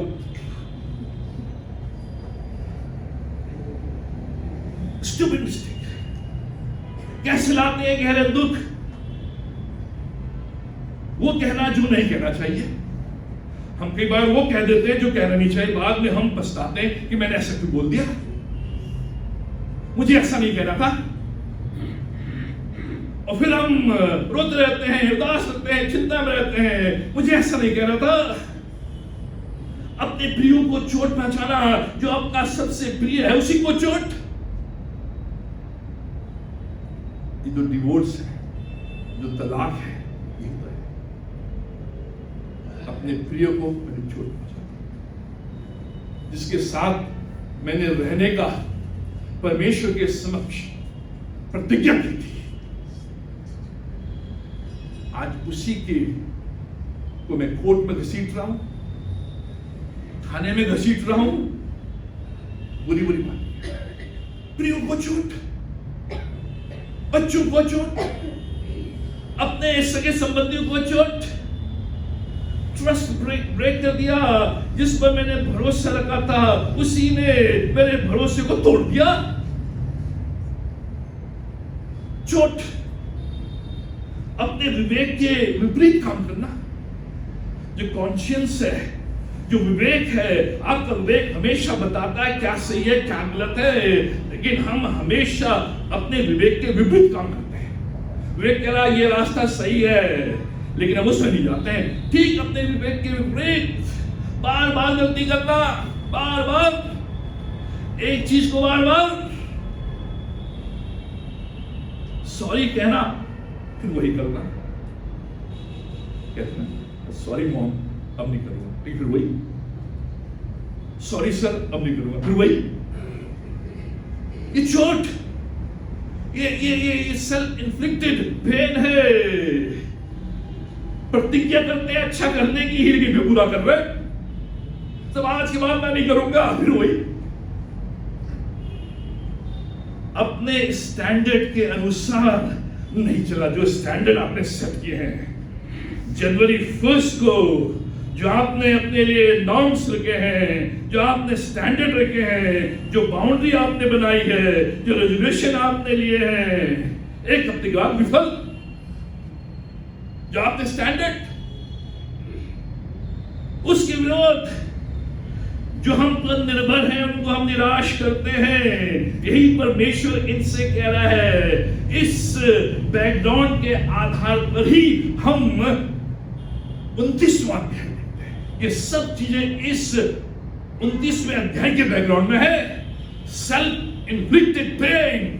स्टूपिड मिस्टेक कैसे लाते हैं गहरे दुख, वो कहना जो नहीं कहना चाहिए। हम कई बार वो कह देते हैं जो कहना नहीं चाहिए, बाद में हम पछताते हैं कि मैंने ऐसा क्यों बोल दिया, मुझे ऐसा नहीं कहना था। और फिर हम रोते रहते हैं, उदास रहते हैं, चिंता में रहते हैं, मुझे ऐसा नहीं कहना था। अपने प्रियो को चोट पहुंचाना, जो आपका सबसे प्रिय है उसी को चोट। ये जो डिवोर्स है, जो तलाक है, ये तो है अपने प्रिय को मैंने चोट पहुंचाई, जिसके साथ मैंने रहने का परमेश्वर के समक्ष प्रतिज्ञा की थी, आज उसी के को मैं कोर्ट में घसीट रहा हूं, थाने में घसीट रहा हूं। बुरी बुरी बात, प्रियो को चोट, बच्चों को चोट, अपने सगे संबंधियों को चोट, ट्रस्ट ब्रेक कर दिया। जिस पर मैंने भरोसा रखा था उसी ने मेरे भरोसे को तोड़ दिया। चोट, अपने विवेक के विपरीत काम करना। जो कॉन्शियंस है, जो विवेक है, आपका विवेक हमेशा बताता है क्या सही है क्या गलत है, लेकिन हम हमेशा अपने विवेक के विपरीत काम करते हैं। विवेक कह रहा है ये रास्ता सही है, लेकिन हम उसमें नहीं जाते हैं। ठीक अपने विवेक के विपरीत बार बार गलती करना, बार बार एक चीज को बार बार सॉरी कहना, फिर वही करना। कहते हैं सॉरी मॉम, अब नहीं करूंगा, फिर वही, सॉरी सर, अब नहीं करूंगा, फिर वही। ये चोट, ये सेल्फ इन्फ्लिक्टेड पेन है। प्रतिज्ञा करते हैं अच्छा करने की, ही में पूरा कर रहे, सब आज के बाद मैं नहीं करूंगा, फिर वही। अपने स्टैंडर्ड के अनुसार नहीं चला, जो स्टैंडर्ड आपने सेट किए हैं। जनवरी 1 को जो आपने अपने लिए नॉर्म्स रखे हैं, जो आपने स्टैंडर्ड रखे हैं, जो बाउंड्री आपने बनाई है, जो रेजोल्यूशन आपने लिए हैं, एक हफ्ते के बाद विफल। जो आपने स्टैंडर्ड, उसके विरोध जो हम पर निर्भर हैं, उनको हम निराश करते हैं। यही परमेश्वर इनसे कह रहा है। इस बैकग्राउंड के आधार पर ही हम 29वां अध्याय देखते हैं। ये सब चीजें इस 29वें अध्याय के बैकग्राउंड में है। सेल्फ इन्फ्लिक्टेड पेन,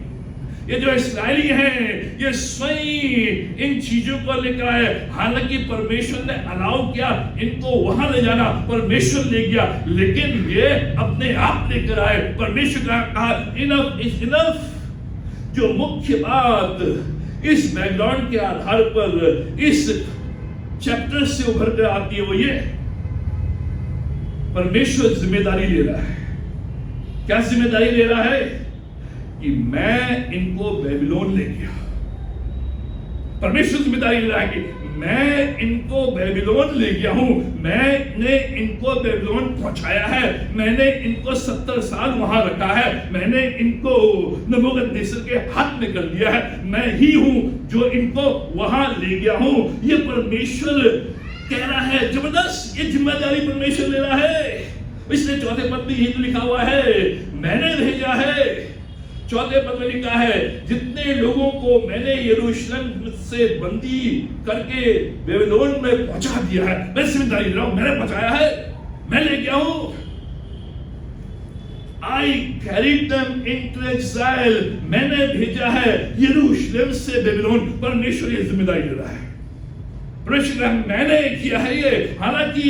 ये जो इस्राएली हैं, ये स्वयं इन चीजों को लेकर आए। हालांकि परमेश्वर ने अलाउ किया इनको वहां ले जाना, परमेश्वर ले गया, लेकिन ये अपने आप लेकर आए। परमेश्वर ने कहा इनफ इज इनफ। जो मुख्य बात इस बैकग्राउंड के आधार पर इस चैप्टर से उभर कर आती है, वो ये परमेश्वर जिम्मेदारी ले रहा है। क्या जिम्मेदारी ले रहा है? कि मैं इनको बेबीलोन ले गया। परमेश्वर जिम्मेदारी ले रहा है कि मैं इनको बेबीलोन ले गया हूं, मैंने इनको बेबीलोन पहुंचाया है, मैंने इनको 70 साल वहां रखा है, मैंने इनको नबूकदनेस्सर के हाथ में कर दिया है। मैं ही हूं जो इनको वहां ले गया हूं। ये परमेश्वर कह रहा है। जबरदस्त, ये जिम्मेदारी परमेश्वर ले रहा है। इसलिए चौथे पद में यही लिखा हुआ है, मैंने भेजा है। चौथे पद में लिखा है, जितने लोगों को मैंने यरूशलेम से बंदी करके बेबीलोन में पहुंचा दिया है, मैं जिम्मेदारी ले रहा हूं, मैंने पहुंचाया है, मैं ले गया हूं। I carried them into exile, मैंने भेजा है यरूशलेम से बेबीलोन। परमेश्वर ये जिम्मेदारी ले रहा है। परमेश्वर मैंने किया है ये। हालांकि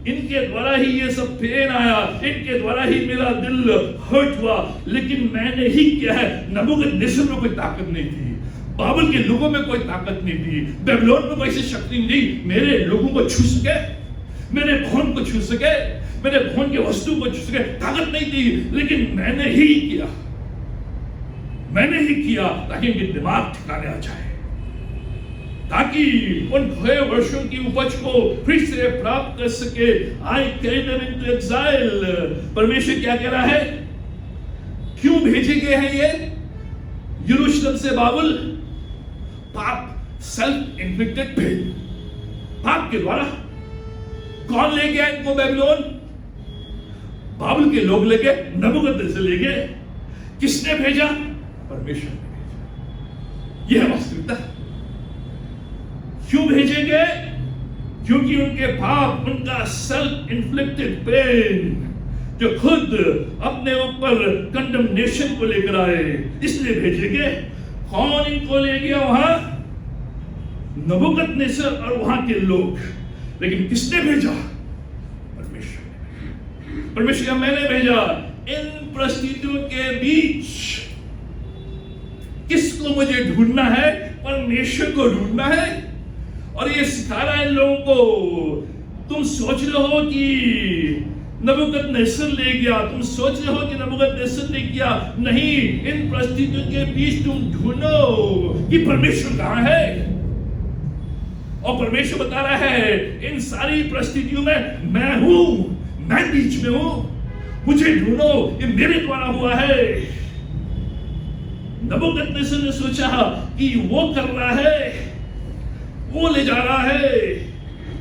इनके द्वारा ही ये सब पेन आया, इनके द्वारा ही मेरा दिल हर्ट हुआ, लेकिन मैंने ही किया है। नबूकदनेस्सर में कोई ताकत नहीं थी, बाबुल के लोगों में कोई ताकत नहीं थी, बेबीलोन में कोई ऐसी शक्ति नहीं थी मेरे लोगों को छू सके, मेरे भवन को छू सके, मेरे भवन के वस्तु को छू सके। ताकत नहीं थी, लेकिन मैंने ही किया, मैंने ही किया ताकि इनके दिमाग ठिकाने आ जाए, ताकि उन खोए वर्षों की उपज को फिर से प्राप्त कर सके। आई कैरिड देम इनटू एक्साइल। परमेश्वर क्या कह रहा है? क्यों भेजे गए हैं ये यरूशलेम से बाबुल? पाप, सेल्फ इन्फ्लिक्टेड पेन, पाप के द्वारा। कौन ले गया इनको बेबीलोन? बाबुल के लोग ले गए, नबूकदनेस्सर ले गए। किसने भेजा? परमेश्वर ने भेजा। यह वास्तविकता। क्यों भेजेंगे? क्योंकि उनके पाप, उनका सेल्फ इन्फ्लिक्टेड पेन जो खुद अपने ऊपर कंडमनेशन को लेकर आए, इसलिए भेजेंगे। कौन इनको ले गया वहां? नबूकदनेस्सर और वहां के लोग। लेकिन किसने भेजा? परमेश्वर ने। परमेश्वर का मैंने भेजा। इन परिस्थितियों के बीच किसको मुझे ढूंढना है? परमेश्वर को ढूंढना है। और ये सिखा रहा है इन लोगों को। तुम सोच रहे हो कि नबूकदनेस्सर ले गया, तुम सोच रहे हो कि नबूकदनेस्सर ले गया, नहीं। इन परिस्थितियों के बीच तुम ढूंढो कि परमेश्वर कहां है। और परमेश्वर बता रहा है इन सारी परिस्थितियों में मैं हूं, मैं बीच में हूं, मुझे ढूंढो, ये मेरे द्वारा हुआ है। नबूकदनेस्सर ने सोचा कि वो कर रहा है, वो ले जा रहा है,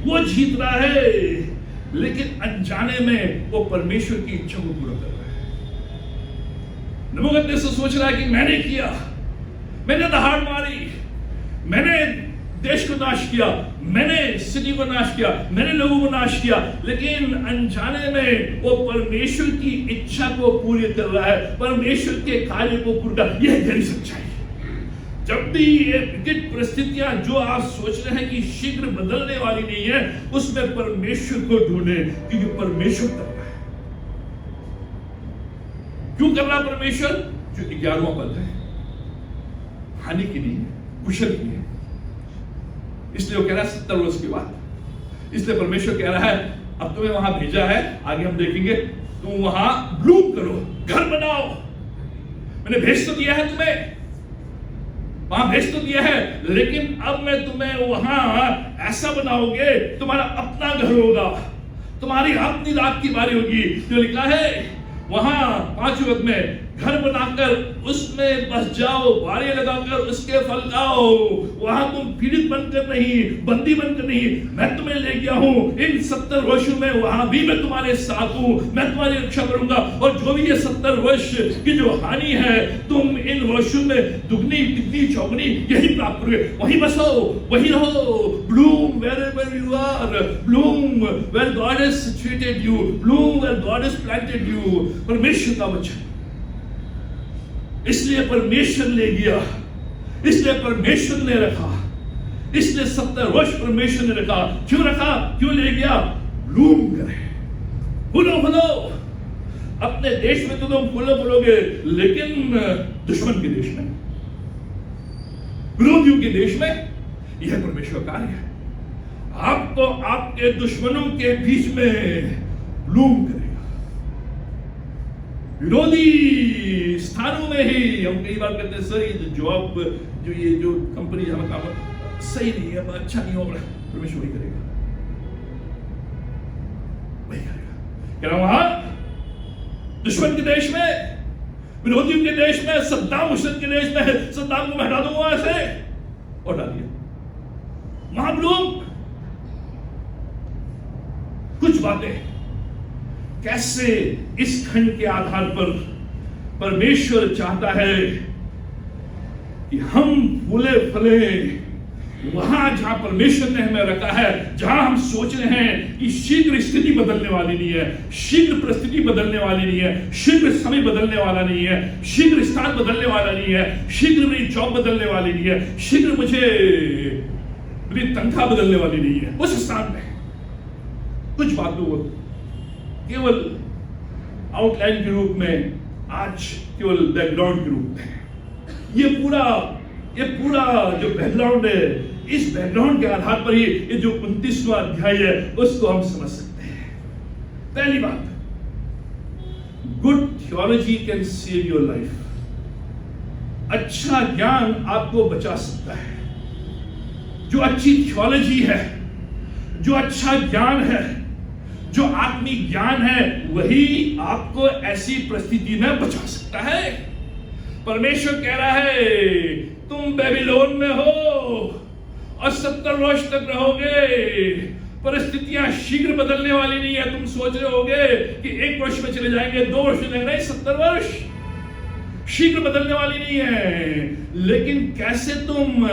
वो जीत रहा है, लेकिन अनजाने में वो परमेश्वर की इच्छा को पूरा कर रहा है। नबूकदनेस्सर सोच रहा है कि मैंने किया, मैंने दहाड़ मारी, मैंने देश को नाश किया, मैंने सिटी को नाश किया, मैंने लोगों को नाश किया, लेकिन अनजाने में वो परमेश्वर की इच्छा को पूरी कर रहा है, परमेश्वर के कार्य को पूरा। यह गहरी सच्चाई। जब भी ये विकट परिस्थितियां जो आप सोच रहे हैं कि शीघ्र बदलने वाली नहीं है, उसमें परमेश्वर को ढूंढे, क्योंकि परमेश्वर कर रहा है। क्यों कर रहा परमेश्वर? जो 11वां पद है, हानि के लिए, कुशल के लिए। इसलिए वो कह रहा है 70 वर्ष के बाद। इसलिए परमेश्वर कह रहा है अब तुम्हें वहां भेजा है, आगे हम देखेंगे, तुम वहां ब्लूम करो, घर बनाओ। मैंने भेज तो दिया है तुम्हें, वहां भेज तो दिया है, लेकिन अब मैं तुम्हें वहां ऐसा बनाओगे, तुम्हारा अपना घर होगा, तुम्हारी अपनी रात की बारी होगी। जो लिखा है वहां 5 वक्त में, घर बनाकर उसमें बस जाओ, बारी लगाकर उसके फल खाओ। वहां तुम पीड़ित बनकर नहीं, बंदी बनकर नहीं, मैं तुम्हें ले गया हूं। इन 70 वर्षों में वहां भी मैं तुम्हारे साथ हूं, मैं तुम्हारी रक्षा करूंगा। और जो भी ये 70 वर्ष की जो हानि है, तुम इन वर्षों में दुगनी, तिगनी, चौगनी यही प्राप्त करोगे। वहीं बसो, वहीं रहो। Bloom wherever you are, bloom where God has situated you, bloom where God has planted you। परमेश्वर का वचन। इसलिए परमेश्वर ले गया, इसलिए परमेश्वर ने रखा, इसलिए 70 वर्ष परमेश्वर ने रखा। क्यों रखा? क्यों ले गया? ब्लूम करे, फूलो फूलो। अपने देश में तो तुम फूलो फूलोगे, लेकिन दुश्मन के देश में, विरोधियों के देश में, यह परमेश्वर कार्य है। आपको आपके दुश्मनों के बीच में ब्लूम करेगा। विरोधी स्थानों में ही हम कई बार कहते हैं सर ये जॉब, जो ये जो कंपनी जहां काम सही नहीं है, अच्छा नहीं हो रहा, परमेश्वर वही करेगा, वही करेगा। क्या वहां दुश्मन के देश में, विरोधियों के देश में, सद्दाम हुसैन के देश में, सद्दाम को मैं हटा दूंगा ऐसे, और हटा दिया। वहां लोग कुछ बातें कैसे इस खंड के आधार पर परमेश्वर चाहता है कि हम फूले फले वहां जहां परमेश्वर ने हमें रखा है, जहां हम सोच रहे हैं कि शीघ्र स्थिति बदलने वाली नहीं है, शीघ्र परिस्थिति बदलने वाली नहीं है, शीघ्र समय बदलने वाला नहीं है, शीघ्र स्थान बदलने वाला नहीं है, शीघ्र मेरी जॉब बदलने वाली नहीं है, शीघ्र मुझे मेरी तनख्वाह बदलने वाली नहीं है। उस स्थान में कुछ बातों को केवल आउटलाइन के रूप में, आज केवल बैकग्राउंड के रूप में। ये पूरा जो बैकग्राउंड है, इस बैकग्राउंड के आधार पर ही ये जो 29वां अध्याय है उसको हम समझ सकते हैं। पहली बात, good theology can save your life. अच्छा ज्ञान आपको बचा सकता है। जो अच्छी थियोलॉजी है, जो अच्छा ज्ञान है, जो आत्मिक ज्ञान है, वही आपको ऐसी परिस्थिति में बचा सकता है। परमेश्वर कह रहा है तुम बेबीलोन में हो और 70 वर्ष तक रहोगे। परिस्थितियां शीघ्र बदलने वाली नहीं है। तुम सोच रहे होगे कि 1 वर्ष में चले जाएंगे, 2 वर्ष में नहीं, 70 वर्ष शीघ्र बदलने वाली नहीं है। लेकिन कैसे तुम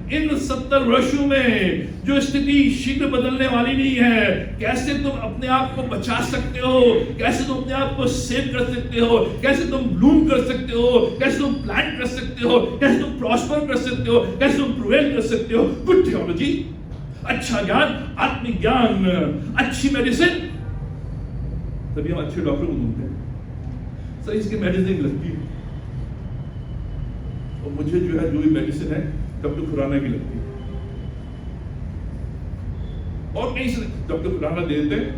इन 70 वर्षों में जो स्थिति शीघ्र बदलने वाली नहीं है, कैसे तुम अपने आप को बचा सकते हो, कैसे तुम अपने आप को सेव कर सकते हो, कैसे तुम ब्लूम कर सकते हो, कैसे तुम प्लांट कर सकते हो, कैसे तुम प्रॉस्पर कर सकते हो, कैसे तुम प्रिवेल कर सकते हो। गुड थियोलॉजी, अच्छा ज्ञान, आत्मिक ज्ञान, अच्छी मेडिसिन। तभी हम अच्छे डॉक्टर को ढूंढते हैं। सर इसकी मेडिसिन लगती है, और मुझे जो है जो भी मेडिसिन है डॉक्टर खुराना की लगती है, और नहीं से डॉक्टर खुराना दे देते हैं।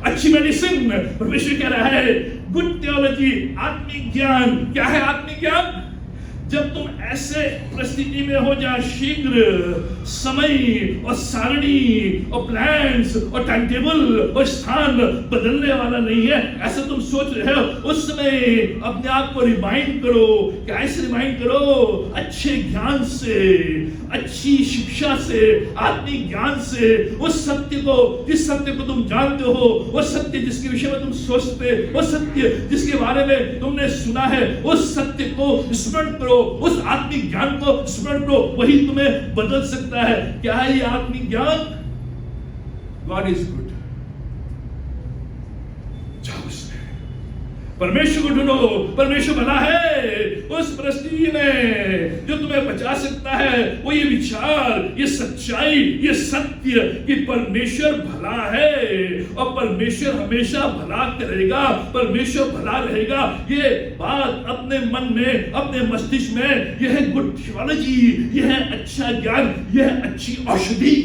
अच्छी मेडिसिन, परमेश्वर कह रहा है गुड थियोलॉजी, आत्मिक ज्ञान। क्या है आत्मिक ज्ञान? जब तुम ऐसे परिस्थिति में हो जहां शीघ्र समय और सारणी और प्लान्स और टाइम टेबल और स्थान बदलने वाला नहीं है, ऐसा तुम सोच रहे हो, उस समय अपने आप को रिमाइंड करो। कैसे रिमाइंड करो? अच्छे ज्ञान से, अच्छी शिक्षा से, आत्मिक ज्ञान से, उस सत्य को, जिस सत्य को तुम जानते हो, वो सत्य जिसके विषय में तुम सोचते, वो सत्य जिसके बारे में तुमने सुना है, उस सत्य को स्मरण करो, उस आत्मिक ज्ञान को स्मरण करो। वही तुम्हें बदल सकता है। क्या है ये आत्मिक ज्ञान? God is good. जाओ उसमें, परमेश्वर को ढूंढो। परमेश्वर भला है। उस परिस्थिति में जो तुम्हें बचा सकता है वो ये विचार, ये सच्चाई, ये सत्य कि परमेश्वर भला है और परमेश्वर हमेशा भला करेगा, परमेश्वर भला रहेगा। ये बात अपने मन में, अपने मस्तिष्क में, यह है गुड थियोलॉजी, यह है अच्छा ज्ञान, यह है अच्छी औषधि।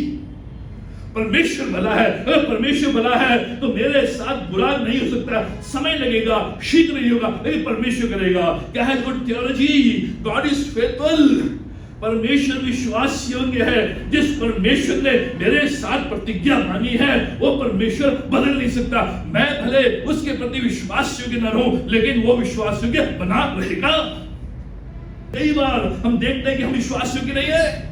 परमेश्वर भला है। अगर परमेश्वर भला है तो मेरे साथ बुरा नहीं हो सकता। समय लगेगा, शीघ्र नहीं होगा, लेकिन परमेश्वर करेगा। क्या है good theology? God is faithful. परमेश्वर विश्वास योग्य है। जिस परमेश्वर ने मेरे साथ प्रतिज्ञा मानी है वो परमेश्वर बदल नहीं सकता। मैं भले उसके प्रति विश्वास योग्य न रहूं, लेकिन वो विश्वास योग्य बना रहेगा। कई बार हम देखते हैं कि हम विश्वास योग्य नहीं है।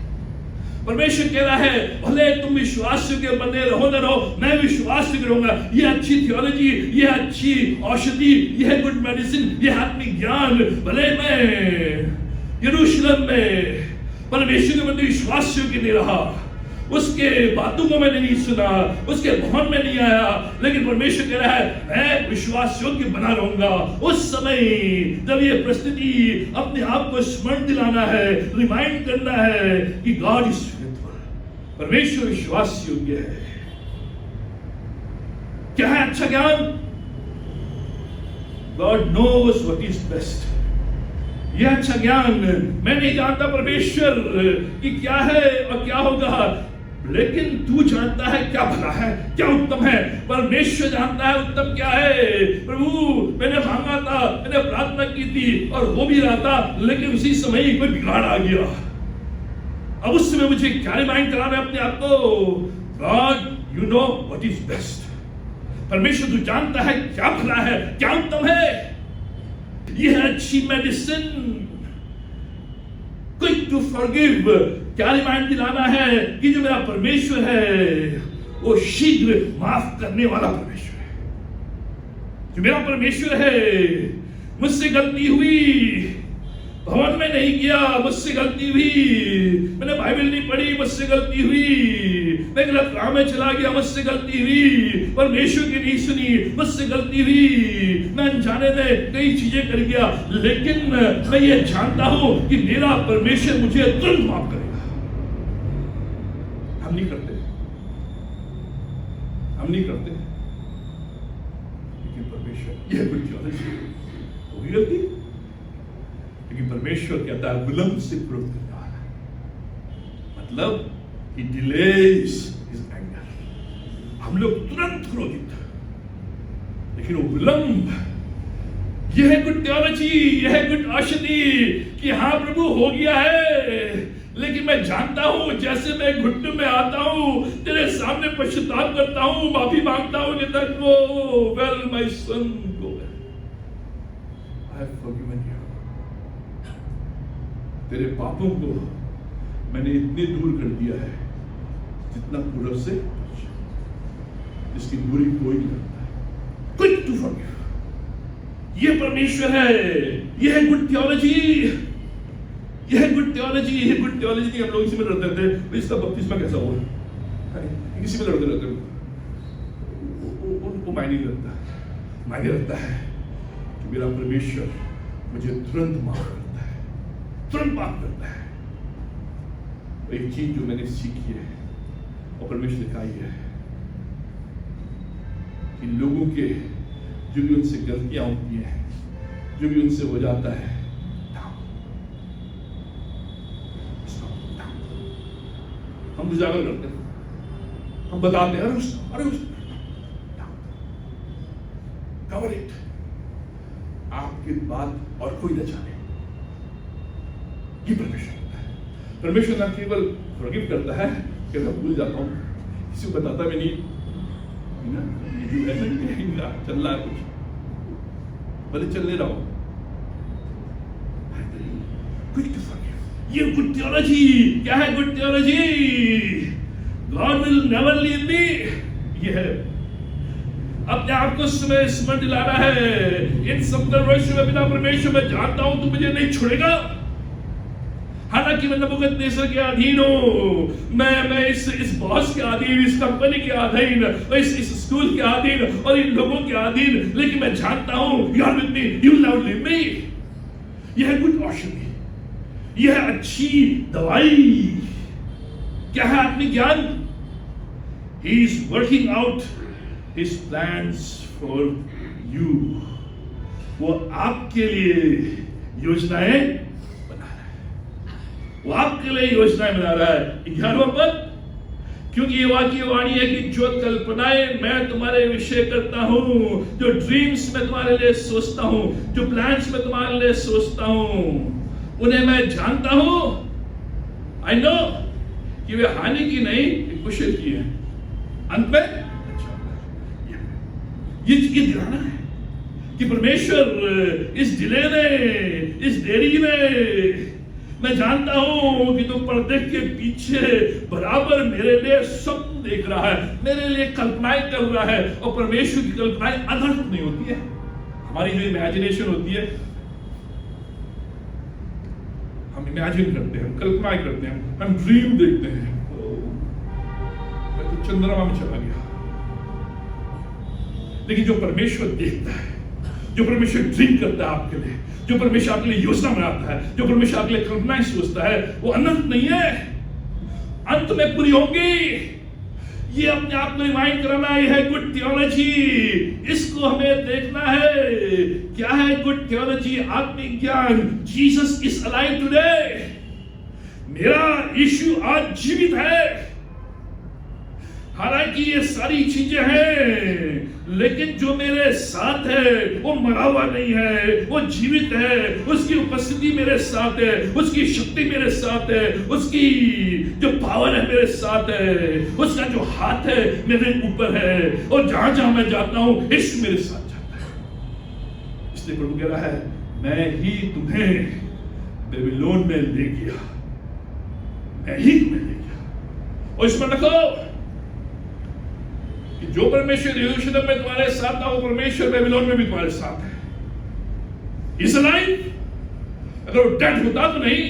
परमेश्वर कह रहा है भले तुम विश्वास के बने रहो न रहो, मैं विश्वास करूंगा। ये अच्छी थियोलॉजी, ये अच्छी औषधि, यह गुड मेडिसिन, यह आत्मिक ज्ञान। भले मैं यरूशलेम में परमेश्वर के प्रति विश्वास के नहीं रहा, उसके बातों को मैंने नहीं सुना, उसके भवन में नहीं आया, लेकिन परमेश्वर कह रहा है मैं विश्वास योग्य बना रहूंगा। उस समय जब ये परिस्थिति अपने आप को स्मरण दिलाना है, रिमाइंड करना है कि गॉड इज फेथफुल, परमेश्वर विश्वास योग्य है। क्या है अच्छा ज्ञान? God knows what is best. यह अच्छा ज्ञान, मैं नहीं जानता परमेश्वर कि क्या है और क्या होगा, लेकिन तू जानता है क्या भला है, क्या उत्तम है। परमेश्वर जानता है उत्तम क्या है। प्रभु मैंने मांगा था, मैंने प्रार्थना की थी और हो भी रहा था, लेकिन उसी समय ही कोई बिगाड़ आ गया। अब उस समय मुझे क्या रिमाइंड कराना है अपने आप को? God you know what is best. परमेश्वर तू जानता है क्या भला है, क्या उत्तम है। यह अच्छी मेडिसिन, क्विक टू फॉरगिव। क्या रिमाइंड दिलाना है कि जो मेरा परमेश्वर है वो शीघ्र माफ करने वाला परमेश्वर है। जो मेरा परमेश्वर है, मुझसे गलती हुई, भवन में नहीं गया, मुझसे गलती हुई, मैंने बाइबल नहीं पढ़ी, मुझसे गलती हुई, मैं गलत राह में चला गया, मुझसे गलती हुई, परमेश्वर की नहीं सुनी, मुझसे गलती हुई, मैं अनजाने में कई चीजें कर गया, लेकिन मैं ये जानता हूं कि मेरा परमेश्वर मुझे तुरंत माफ करेगा। हम नहीं करते। हम नहीं करते, लेकिन परमेश्वर, यह गुड थियोलॉजी होगी गलती, लेकिन परमेश्वर कहता है विलंब से क्रोध करने वाला, मतलब he delays his anger। हम लोग तुरंत क्रोधित, लेकिन वो विलंब, यह है गुड थियोलॉजी, यह है गुड औषधि कि हाँ प्रभु हो गया है, लेकिन मैं जानता हूं जैसे मैं घुटने में आता हूं, तेरे सामने पश्चाताप करता हूं, माफी मांगता हूं, well my son go, I have forgiven you. तेरे पापों को मैंने इतने दूर कर दिया है जितना पूरब से, इसकी दूरी कोई नहीं करता। क्विक टू फॉरगिव, यह परमेश्वर है, यह है गुड थियोलॉजी, यह है गुड थियोलॉजी, यह गुड थियोलॉजी नहीं। हम लोग इसी में लड़ते रहते हैं, इसका बपतिस्मा कैसा हुआ, इसी में लड़ते रहते हैं, उनको मायने नहीं रखता, मायने रखता है कि मेरा परमेश्वर मुझे तुरंत माफ करता है, तुरंत माफ करता है। एक चीज जो मैंने सीखी है और परमेश्वर ने कही है कि लोगों के जो भी उनसे गलतियां होती हैं, जो भी उनसे हो जाता है, हम उजागर करते हैं, हम बताते हैं, अरे कवर इट, आपकी बात और कोई न जाने। ये परमेश्वर होता है। परमेश्वर ना केवल फॉरगिव करता है कि मैं भूल जाता हूं, किसी को बताता भी नहीं ना, ये जो है चल रहा है कुछ, भले चल नहीं रहा हो, ये गुड थियोलॉजी। क्या है good theology? God will never leave मी। ये है अपने आप को स्मरण दिलाना है, इन समुद्र वर्षों में बिना परमेश्वर में जानता हूं तू मुझे नहीं छोड़ेगा। हालांकि मैं नबूकदनेस्सर के अधीन हूं, मैं इस बॉस के अधीन, इस कंपनी के अधीन, इस स्कूल के अधीन और इन लोगों के अधीन, लेकिन मैं जानता हूं you are with me, you will never leave me. यह है गुड औषधि, यह है अच्छी दवाई। क्या है आत्मिक ज्ञान? He is working out his plans for you. वो आपके लिए योजनाएं बना रहा है, वो आपके लिए योजनाएं बना रहा है। 11वां पद, क्योंकि ये वाक्य वाणी है कि जो कल्पनाएं मैं तुम्हारे विषय करता हूं, जो ड्रीम्स मैं तुम्हारे लिए सोचता हूं, जो प्लान्स मैं तुम्हारे लिए सोचता हूं, उन्हें मैं जानता हूं। आई नो कि वे हानि की नहीं, कुशल की है। अंत में ये दिलाना है कि परमेश्वर इस डिले में, इस देरी में, मैं जानता हूं कि तुम पर्दे के पीछे बराबर मेरे लिए स्वप्न देख रहा है, मेरे लिए कल्पनाएं कर रहा है। और परमेश्वर की कल्पनाएं अनर्थ नहीं होती है। हमारी जो इमेजिनेशन होती है, हम इमेजिन करते हैं, हम कल्पनाएं करते हैं, हम ड्रीम देखते हैं। मैं तो चंद्रमा में चला गया, लेकिन जो परमेश्वर देखता है, जो परमेश्वर ड्रीम करता है आपके लिए, जो परमेश्वर आपके लिए योजना बनाता है, जो परमेश्वर आपके लिए कल्पनाएं सोचता है, वो अनंत नहीं है, अंत में पूरी होंगी। ये अपने आप को रिमाइंड कराना है गुड थियोलॉजी। इसको हमें देखना है। क्या है गुड थियोलॉजी? आत्मिक ज्ञान। Jesus is alive today. मेरा यीशु आज जीवित है। हालांकि ये सारी चीजें हैं, लेकिन जो मेरे साथ है वो मरा हुआ नहीं है, वो जीवित है। उसकी उपस्थिति मेरे साथ है, उसकी शक्ति मेरे साथ है, उसकी जो पावर है मेरे साथ है, उसका जो हाथ है मेरे ऊपर है। और जहां जहां मैं जाता हूं यीशु मेरे साथ जाता है। इसलिए प्रभु कह रहा है, मैं ही तुम्हें बेबीलोन में ले गया, मैं ही तुम्हें ले गया। और इसमें रखो कि जो परमेश्वर यरूशलेम में तुम्हारे साथ था, वो परमेश्वर बेबीलोन में भी तुम्हारे साथ है। Is alive. अगर वो डेड होता तो नहीं,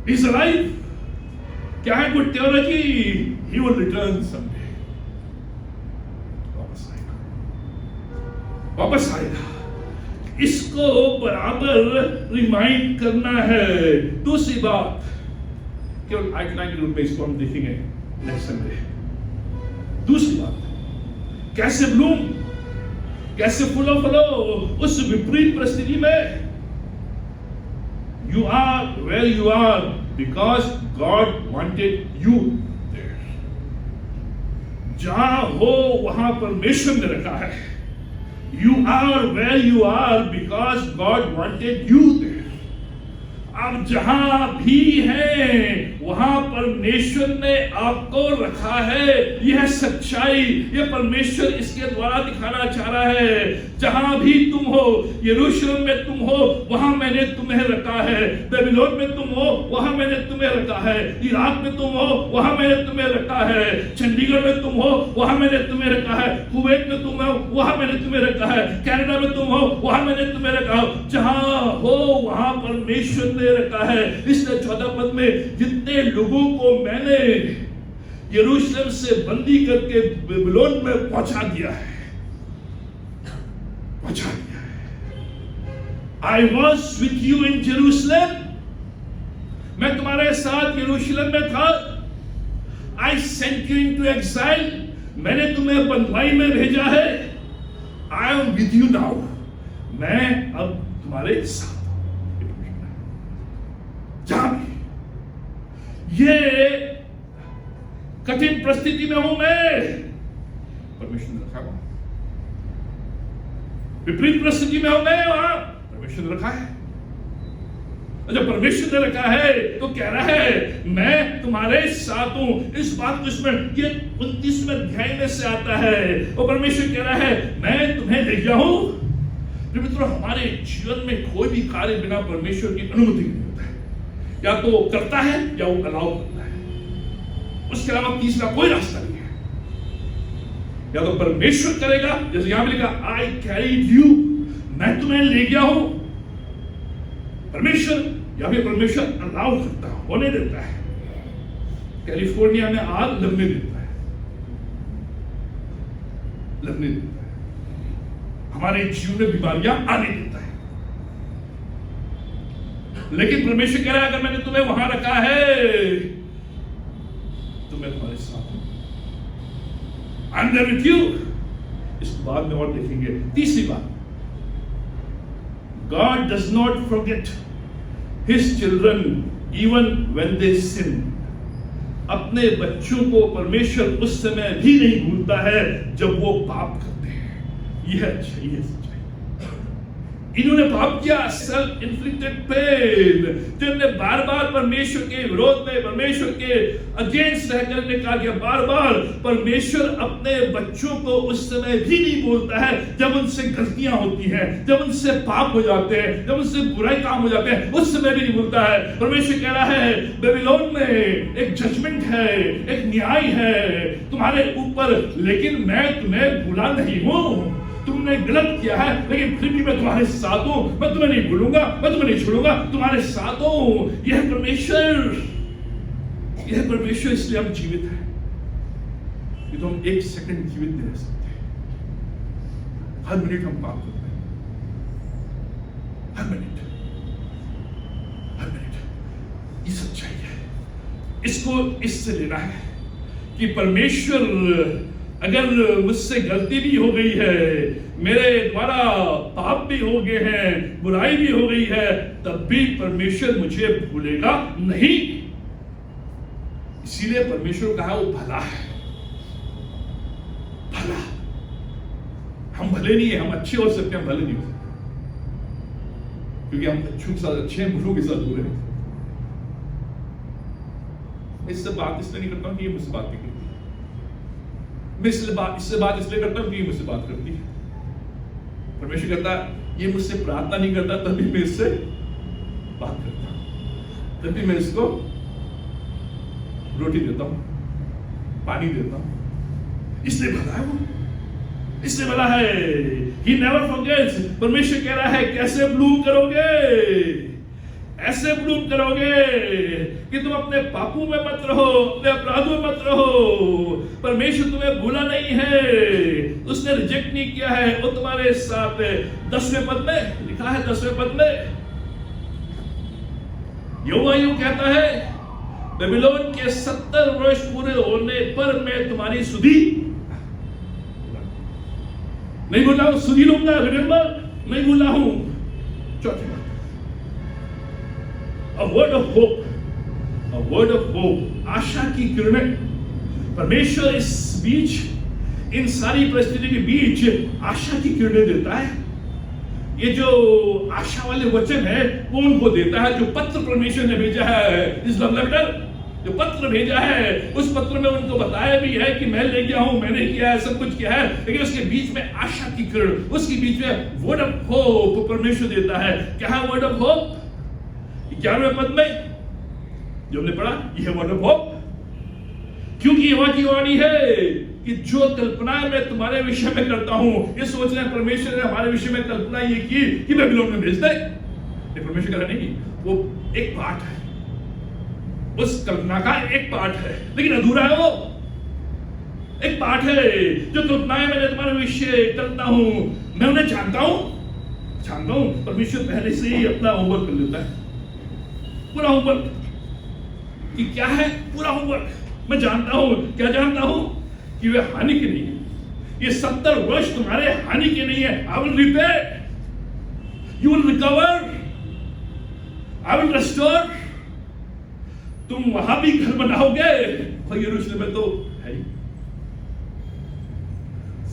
इज अलाइव। क्या है good theology? He will return someday. वापस आएगा। इसको बराबर रिमाइंड करना है। दूसरी बात, केवल आउटलाइन के रूप में इसको हम देखेंगे नेक्स्ट संडे। दूसरी बात, कैसे ब्लूम, कैसे फूलो फलो उस विपरीत परिस्थिति में। You are where you are because God wanted you there. जहां हो वहां परमेश्वर ने रखा है। You are where you are because God wanted you there. आप जहां भी हैं वहां परमेश्वर ने आपको रखा है। यह सच्चाई, यह परमेश्वर इसके द्वारा दिखाना चाह रहा है। जहां भी तुम हो, यरूशलेम में तुम हो, वहां मैंने तुम्हें रखा है। बेबीलोन में तुम हो, वहां मैंने तुम्हें रखा है। इराक में तुम हो, वहां मैंने तुम्हें रखा है। चंडीगढ़ में तुम हो, वहां मैंने तुम्हें रखा है। कुवैत में तुम हो, वहां मैंने तुम्हें रखा है। कनाडा में तुम हो, वहां मैंने तुम्हें रखा हो। जहां हो वहां परमेश्वर ने रखा है। इसलिए 14 पद में जितने लोगों को मैंने यरूशलेम से बंदी करके बेबीलोन में पहुंचा दिया है। I was with you in Jerusalem, मैं तुम्हारे साथ यरूशलेम में था। I sent you into exile, मैंने तुम्हें बंधुआई में भेजा है। I am with you now, मैं अब तुम्हारे साथ जहां भी ये कठिन परिस्थिति में हूं मैं, परमेश्वर ने रखा। विपरीत परिस्थिति में हूं मैं, वहां परमेश्वर ने रखा है। और जब परमेश्वर ने रखा है तो कह रहा है मैं तुम्हारे साथ हूं। इस बात को इसमें ये 29वें अध्याय में से आता है। और परमेश्वर कह रहा है मैं तुम्हें ले गया हूं। मित्रों, हमारे जीवन में कोई भी कार्य बिना परमेश्वर की अनुमति नहीं होता है। या तो वो करता है या वो अलाउ करता है, उसके अलावा तीसरा कोई रास्ता नहीं है। या तो परमेश्वर करेगा, जैसे यहां भी लिखा आई कैरीड यू, मैं तुम्हें ले गया हूं, परमेश्वर, या फिर परमेश्वर अलाउ करता है, होने देता है। कैलिफोर्निया में आग लगने देता है, लगने देता है। हमारे जीवन में बीमारियां आने देता है। लेकिन परमेश्वर कह रहा है अगर मैंने तुम्हें वहां रखा है तो मैं तुम्हारे साथ हूं। I am there with you. इस बाद में और देखेंगे। तीसरी बात, God does not forget his children even when they sin. अपने बच्चों को परमेश्वर उस समय भी नहीं भूलता है जब वो पाप करते हैं। यह अच्छी है। इन्होंने पाप किया, सेल्फ इन्फ्लिक्टेड पेन। जिन्होंने बार बार परमेश्वर के विरोध में, परमेश्वर के अगेंस्ट रहकर ने कहा कि बार बार परमेश्वर अपने बच्चों को उस समय भी नहीं बोलता है जब उनसे गलतियां होती हैं, जब उनसे पाप हो जाते हैं, जब उनसे बुराई काम हो जाते हैं, उस समय भी नहीं बोलता है। परमेश्वर कह रहा है बेबीलोन में एक जजमेंट है, एक न्याय है तुम्हारे ऊपर, लेकिन मैं तुम्हें भूला नहीं हूं। तुमने गलत किया है लेकिन फिर भी मैं तुम्हारे साथ हूं। मैं तुम्हें नहीं भूलूंगा, मैं तुम्हें नहीं छोड़ूंगा, तुम्हारे साथ हूं। यह परमेश्वर, यह परमेश्वर। इसलिए हम जीवित हैं कि तो हम एक सेकंड जीवित नहीं रह सकते। हर मिनट हम पाप करते हैं, हर मिनट, हर मिनट। ये सच्चाई है। इसको इससे लेना है कि परमेश्वर अगर मुझसे गलती भी हो गई है, मेरे द्वारा पाप भी हो गए हैं, बुराई भी हो गई है, तब भी परमेश्वर मुझे भूलेगा नहीं। इसीलिए परमेश्वर कहा वो भला है, भला। हम भले नहीं है, हम अच्छे हो सकते हैं, भले नहीं हो सकते, क्योंकि हम अच्छों के साथ अच्छे हैं, बुरों के साथ बुरे हैं। इससे बात इसलिए नहीं करता हूं कि ये मुझसे बात नहीं करती। मैं इससे बात इसलिए करता हूं कि मुझसे बात करती है। परमेश्वर कहता है ये मुझसे प्रार्थना नहीं करता, तभी मैं इससे बात करता हूं, तभी मैं इसको रोटी देता हूं, पानी देता हूं। इसलिए भला है वो, इसलिए भला है। He never forgets। परमेश्वर कह रहा है कैसे ब्लूम करोगे, ऐसे ब्लूम करोगे कि तुम अपने पापों में मत रहो, अपने अपराधों में मत रहो। परमेश्वर तुम्हें भूला नहीं है, उसने रिजेक्ट नहीं किया है, वो तुम्हारे साथ है। 10वें पद में लिखा है, 10वें पद में यहोवा यूं कहता है बेबीलोन के 70 वर्ष पूरे होने पर मैं तुम्हारी सुधि नहीं बोला हूं, सुधी लूंगा, रिमेंबर, नहीं बोला हूं। चौथी बात, a word of hope, a word of hope, आशा की किरणें। परमेश्वर इस बीच, इन सारी परिस्थिति के बीच आशा की किरणें देता है। ये जो आशा वाले वचन है वो उनको देता है जो पत्र परमेश्वर ने भेजा है, इस लव लेटर जो पत्र भेजा है, उस पत्र में उनको बताया भी है कि मैं ले गया हूं, मैंने किया है, सब कुछ किया है, लेकिन उसके बीच में आशा की किरण, उसके बीच में वर्ड ऑफ होप परमेश्वर देता है। क्या है वर्ड ऑफ होप? 11वें पद में जो हमने पढ़ा, यह वर्ड ऑफ होप, क्योंकि यहोवा की वाणी है कि जो कल्पनाएं मैं तुम्हारे विषय में करता हूं, ये सोच रहे हैं परमेश्वर ने हमारे विषय में कल्पना ये की कि बेबीलोन में भेज दे। ये परमेश्वर कह रहा नहीं, वो एक पार्ट है, उस कल्पना का एक पार्ट है, लेकिन अधूरा है। वो एक पार्ट है, जो कल्पनाएं मैंने तुम्हारे विषय करता हूं, मैं उन्हें जानता हूं। परमेश्वर पहले से ही अपना होमवर्क कर लेता है, पूरा होमवर्क कि क्या है, पूरा होमवर्क मैं जानता हूं। क्या जानता हूं? कि वे हानि के नहीं है। ये 70 वर्ष तुम्हारे हानि के नहीं है। I will repair, you will recover, I will restore. तुम वहां भी घर बनाओगे, और यरूशलेम में तो है ही।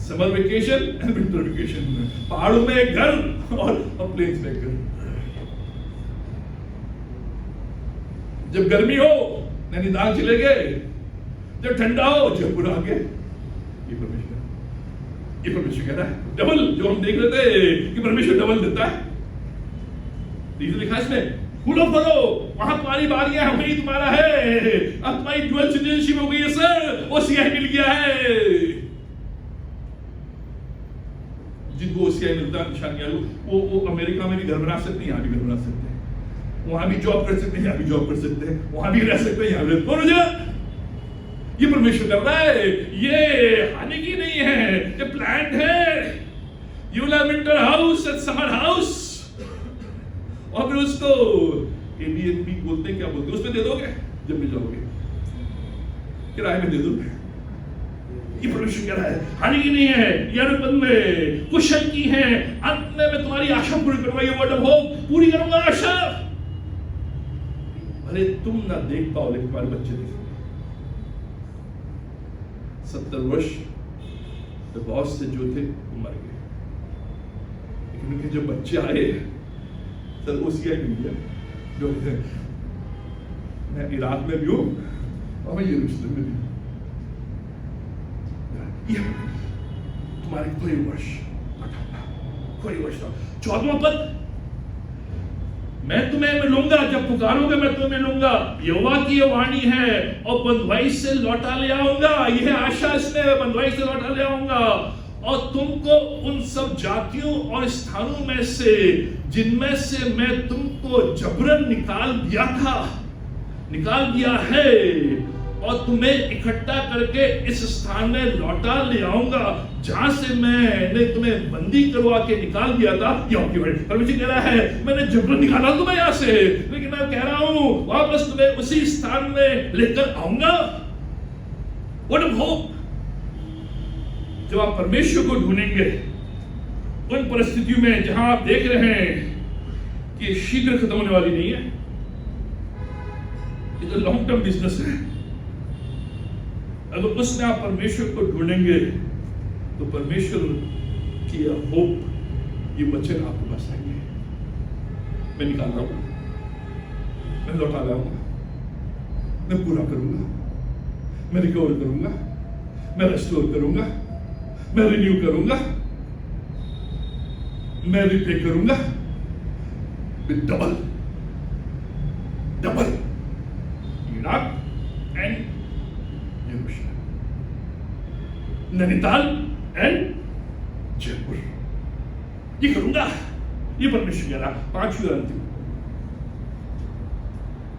Summer vacation and winter vacation, पहाड़ों में एक घर और प्लेन्स में एक घर। जब गर्मी हो नैनीताल चले गए, जब ठंडा हो जयपुर आ गए। ये परमेश्वर कह रहा है डबल, जो हम देख रहे थे कि परमेश्वर डबल देता है। लिखा इसमें, फुल ऑफ करो, वहां तुम्हारी बारियां हो गई, तुम्हारा है, अब तुम्हारी ड्यूअल सिटीजनशिप हो गई है सर, ओसीआई मिल गया है। जिनको ओसीआई मिलता है, निशानियां, वो अमेरिका में भी घर बना सकते हैं, यहाँ भी घर बना सकते हैं, वहां भी जॉब कर सकते हैं, यहाँ भी जॉब कर सकते हैं, वहां भी रह सकते हैं, यहाँ भी दोनों जगह। ये परमेश्वर कर रहा है, ये हानि की नहीं है, ये प्लान्ड है। You will have winter house and summer house, और फिर उसको एबीएनबी बोलते हैं, क्या बोलते हैं, उसमें दे दोगे जब भी जाओगे, किराए में दे दोगे। ये परमेश्वर कह रहा है हानि की नहीं है, 11वें पद में कुशल की है, अंत में मैं तुम्हारी आशा पूरी करूंगा। ये वर्ड ऑफ होप, पूरी करूंगा आशा। भले तुम ना देख पाओ, लेकिन तुम्हारे बच्चे देखेंगे। 70 वर्ष तो बॉस से जो थे वो मर गए, लेकिन उनके जो बच्चे आए सर ओसीआई मिल गया। जो मैं इराक में भी हूं और मैं यरूशलेम में भी हूं। तुम्हारे कोई वर्ष 14वां पद, मैं तुम्हें मिलूंगा, जब पुकारोगे मैं तुम्हें मिलूंगा। यहोवा की वाणी है, और बंधुआई से लौटा ले आऊंगा। यह आशा इसमें, बंधुआई से लौटा ले आऊंगा, और तुमको उन सब जातियों और स्थानों में से जिनमें से मैं तुमको जबरन निकाल दिया है, और तुम्हें इकट्ठा करके इस स्थान में लौटा ले आऊंगा जहां से मैंने तुम्हें बंदी करवा के निकाल दिया था। परमेश्वर कह रहा है मैंने जबरन निकाला तुम्हें यहां से, लेकिन मैं कह रहा हूं वापस तुम्हें उसी स्थान में लेकर आऊंगा। What a hope! जब आप परमेश्वर को ढूंढेंगे उन परिस्थितियों में जहां आप देख रहे हैं कि शीघ्र खत्म होने वाली नहीं है, ये तो लॉन्ग टर्म बिजनेस है। अगर उसमें आप परमेश्वर को ढूंढेंगे तो परमेश्वर की होप, ये वचन आपके पास आएंगे। मैं निकाल रहा हूं, मैं लौटा लाऊंगा, मैं पूरा करूंगा, मैं रिकवर करूंगा, मैं रेस्टोर करूंगा, मैं रिन्यू करूंगा, मैं रिपे करूंगा with double Iraq and Nainital and Jaipur, ये करूंगा। ये परमेश्वर कह रहा। 5वीं और अंतिम,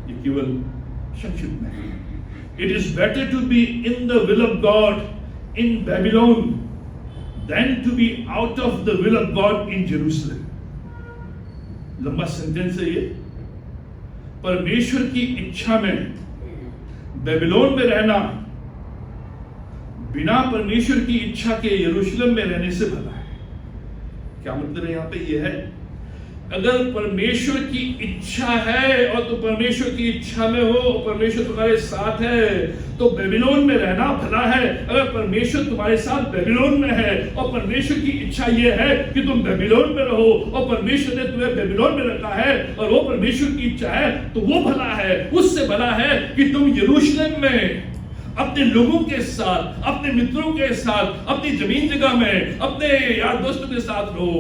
ये केवल संक्षिप्त में, it is better to be in the will of God in Babylon than to be out of the will of God in Jerusalem. लंबा सेंटेंस है ये। परमेश्वर की इच्छा में बेबीलोन में रहना बिना परमेश्वर की इच्छा के यरूशलेम में रहने से भला है। क्या मतलब है यहाँ पे? ये है, अगर परमेश्वर की इच्छा है और तुम परमेश्वर की इच्छा में हो और परमेश्वर तुम्हारे साथ है तो बेबीलोन में रहना भला है। अगर परमेश्वर तुम्हारे साथ बेबीलोन में है और परमेश्वर की इच्छा ये है कि तुम बेबीलोन में रहो और परमेश्वर ने तुम्हें बेबीलोन में रखा है और वो परमेश्वर की इच्छा है, तो वो भला है। उससे भला है कि तुम यरूशलेम में अपने लोगों के साथ, अपने मित्रों के साथ, अपनी जमीन जगह में, अपने यार दोस्तों के साथ रहो।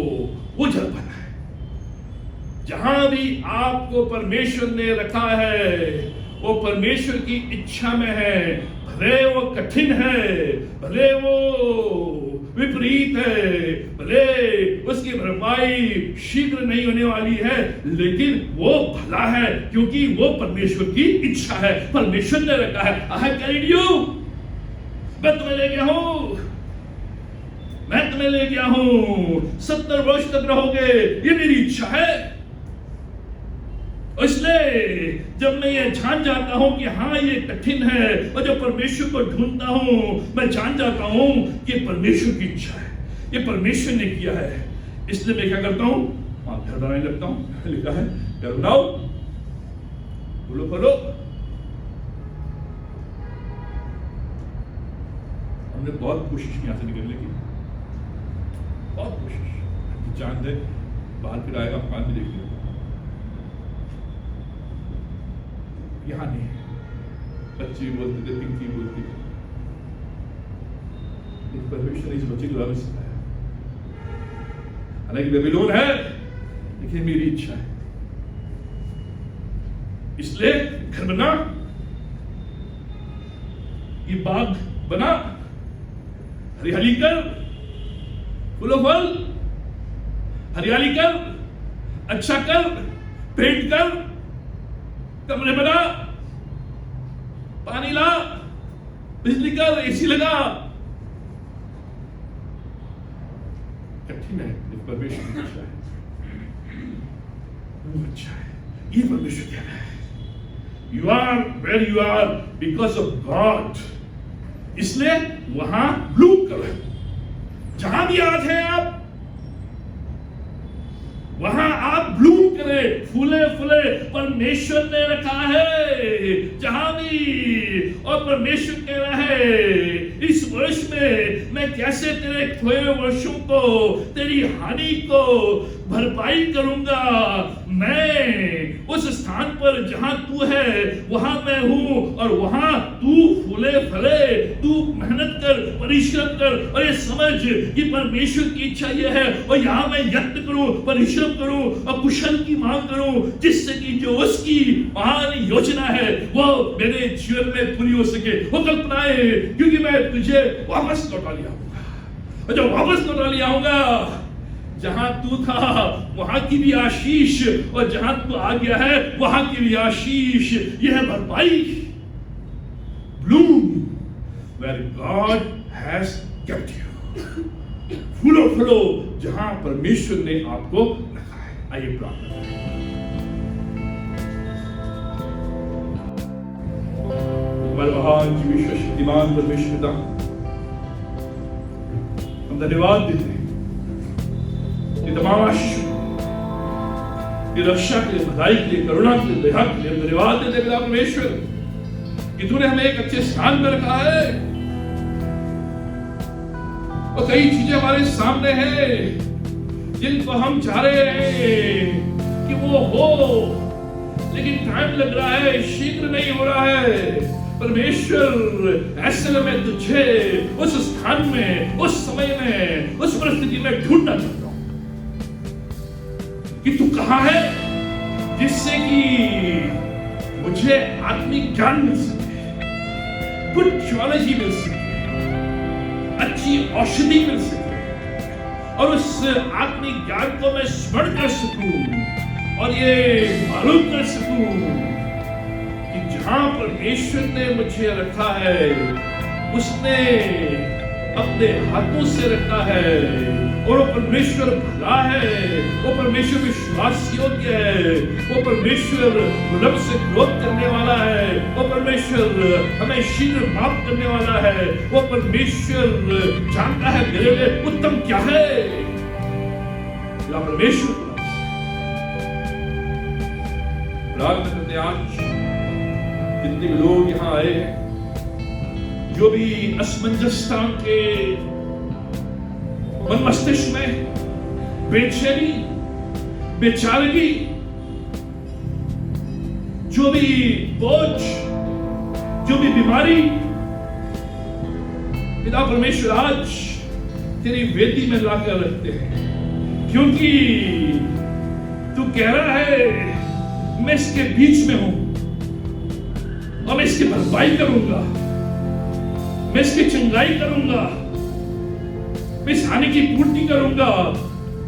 वो जल भला है। जहां भी आपको परमेश्वर ने रखा है वो परमेश्वर की इच्छा में है। भले वो कठिन है, भले वो विपरीत है, भले उसकी भरपाई शीघ्र नहीं होने वाली है, लेकिन वो भला है क्योंकि वो परमेश्वर की इच्छा है। परमेश्वर ने रखा है। आई हैव कैरीड यू, मैं तुम्हें ले गया हूं, मैं तुम्हें ले गया हूं, 70 वर्ष तक रहोगे, ये मेरी इच्छा है। इसलिए जब मैं ये जान जाता हूं कि हाँ ये कठिन है और जब परमेश्वर को ढूंढता हूं मैं जान जाता हूं कि परमेश्वर की इच्छा है, ये परमेश्वर ने किया है। इसलिए मैं क्या करता हूं? घर बनाने लगता हूं। लिखा है घर बनाओ, बोलो बोलो। हमने बहुत कोशिश की यहां से निकलने की, बहुत कोशिश। जान दे बाहर फिर आएगा, मकान भी देख लिया, यहाँ नहीं। बच्ची बोलते थे, पिंकी बोलती थी, परमेश्वर इस बच्चे को सिखाया। हालांकि बेबीलोन है लेकिन मेरी इच्छा है, इसलिए घर बना, ये बाग बना, हरियाली कर, फूलो फल, हरियाली कर, अच्छा कर, पेंट कर, कमरे बना, पानी ला, बिजली कर, एसी लगा। कठिन है, परमेश्वर की इच्छा है, वो अच्छा है। ये परमेश्वर कह रहा है, you are where you are because of God. इसलिए वहां ब्लूम करो, जहां भी आज है आप वहां आप ब्लूम करें, फूले फूले। परमेश्वर ने रखा है जहां भी, और परमेश्वर कह रहा है इस वर्ष में मैं कैसे तेरे खोए वर्षों को, तेरी हानि को भरपाई करूंगा। मैं उस स्थान पर जहां तू है वहां मैं हूं और वहां तू फूले फले, तू मेहनत कर, परिश्रम कर और ये समझ कि परमेश्वर की इच्छा ये है और यहां मैं यत्न करूं, परिश्रम करूं और कुशल की मांग करूं, जिससे कि जो उसकी महान योजना है वो मेरे जीवन में पूरी हो सके। वो कल्पनाएं, क्योंकि मैं तुझे वापस लौटा लिया आऊंगा, और जब वापस लौटा लिया आऊंगा जहां तू था वहां की भी आशीष, और जहां तू आ गया है वहां की भी आशीष। यह भरपाई, bloom where God has kept you. फूलो फूलो जहां परमेश्वर ने आपको रखा है। आइए प्रार्थना करें। हमारे महान विश्व शक्तिमान परमेश्वर पिता, हम धन्यवाद देते हैं तमाम आशीष, रक्षा के लिए, भलाई के लिए, करुणा के लिए, दया के लिए धन्यवाद देते पिता परमेश्वर कि तूने हमें एक अच्छे स्थान में रखा है। और कई चीजें हमारे सामने हैं जिनको हम चाह रहे हैं कि वो हो, लेकिन टाइम लग रहा है, शीघ्र नहीं हो रहा है। परमेश्वर ऐसे में मैं तुझे उस स्थान में, उस समय में, उस परिस्थिति में ढूंढना चाहता हूं कि तू कहां है, जिससे कि मुझे आत्मिक ज्ञान मिल सके, गुड थियोलॉजी मिल सके, अच्छी औषधि मिल सके, और उस आत्मिक ज्ञान को मैं स्मरण कर सकूं और ये मालूम कर सकूं कि जहां परमेश्वर ने मुझे रखा है उसने अपने हाथों से रखा है, और वो परमेश्वर भला है, वो परमेश्वर विश्वास योग्य है, वो परमेश्वर गुलाम से क्रोध करने वाला है, वो परमेश्वर हमें शीघ्र माफ करने वाला है, वो परमेश्वर जानता है मेरे लिए उत्तम क्या है। पिता परमेश्वर प्रार्थना करते हैं आज जितने भी लोग यहाँ आए हैं, जो भी असमंजसता के मन मस्तिष्क में बेचैनी, बेचारगी, जो भी बोझ, जो भी बीमारी, पिता परमेश्वर आज तेरी वेदी में लाकर रखते हैं, क्योंकि तू कह रहा है मैं इसके बीच में हूं और मैं इसकी भरपाई करूंगा, मैं इसकी चंगाई करूंगा, मैं इस हानि की पूर्ति करूंगा,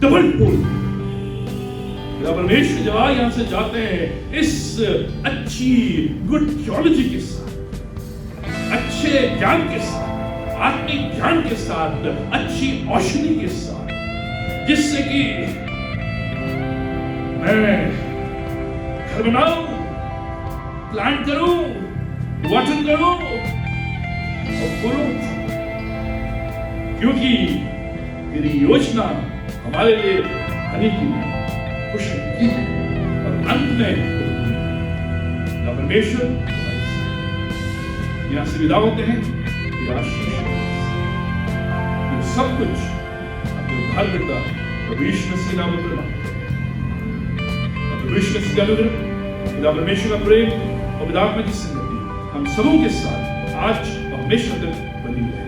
डबल पूर्ति। परमेश्वर जब यहां से जाते हैं इस अच्छी गुड थियोलॉजी के साथ, अच्छे ज्ञान के साथ, आत्मिक ज्ञान के साथ, अच्छी औषधि के साथ, जिससे कि मैं घर बनाऊं, प्लांट करूं, वाटर करूं और फूलों, क्योंकि तेरी योजना हमारे लिए हानि की, खुशी की और अंत में परमेश्वर यहां से विदा होते हैं। आशीष ये सब कुछ अपने उद्धारकर्ता प्रभु यीशु मसीह नाम में मांगते हैं। प्रभु यीशु मसीह का अनुग्रह, पिता परमेश्वर का प्रेम और पिता आत्मा की संगति हम सबों के साथ आज और हमेशा तक बनी रहे।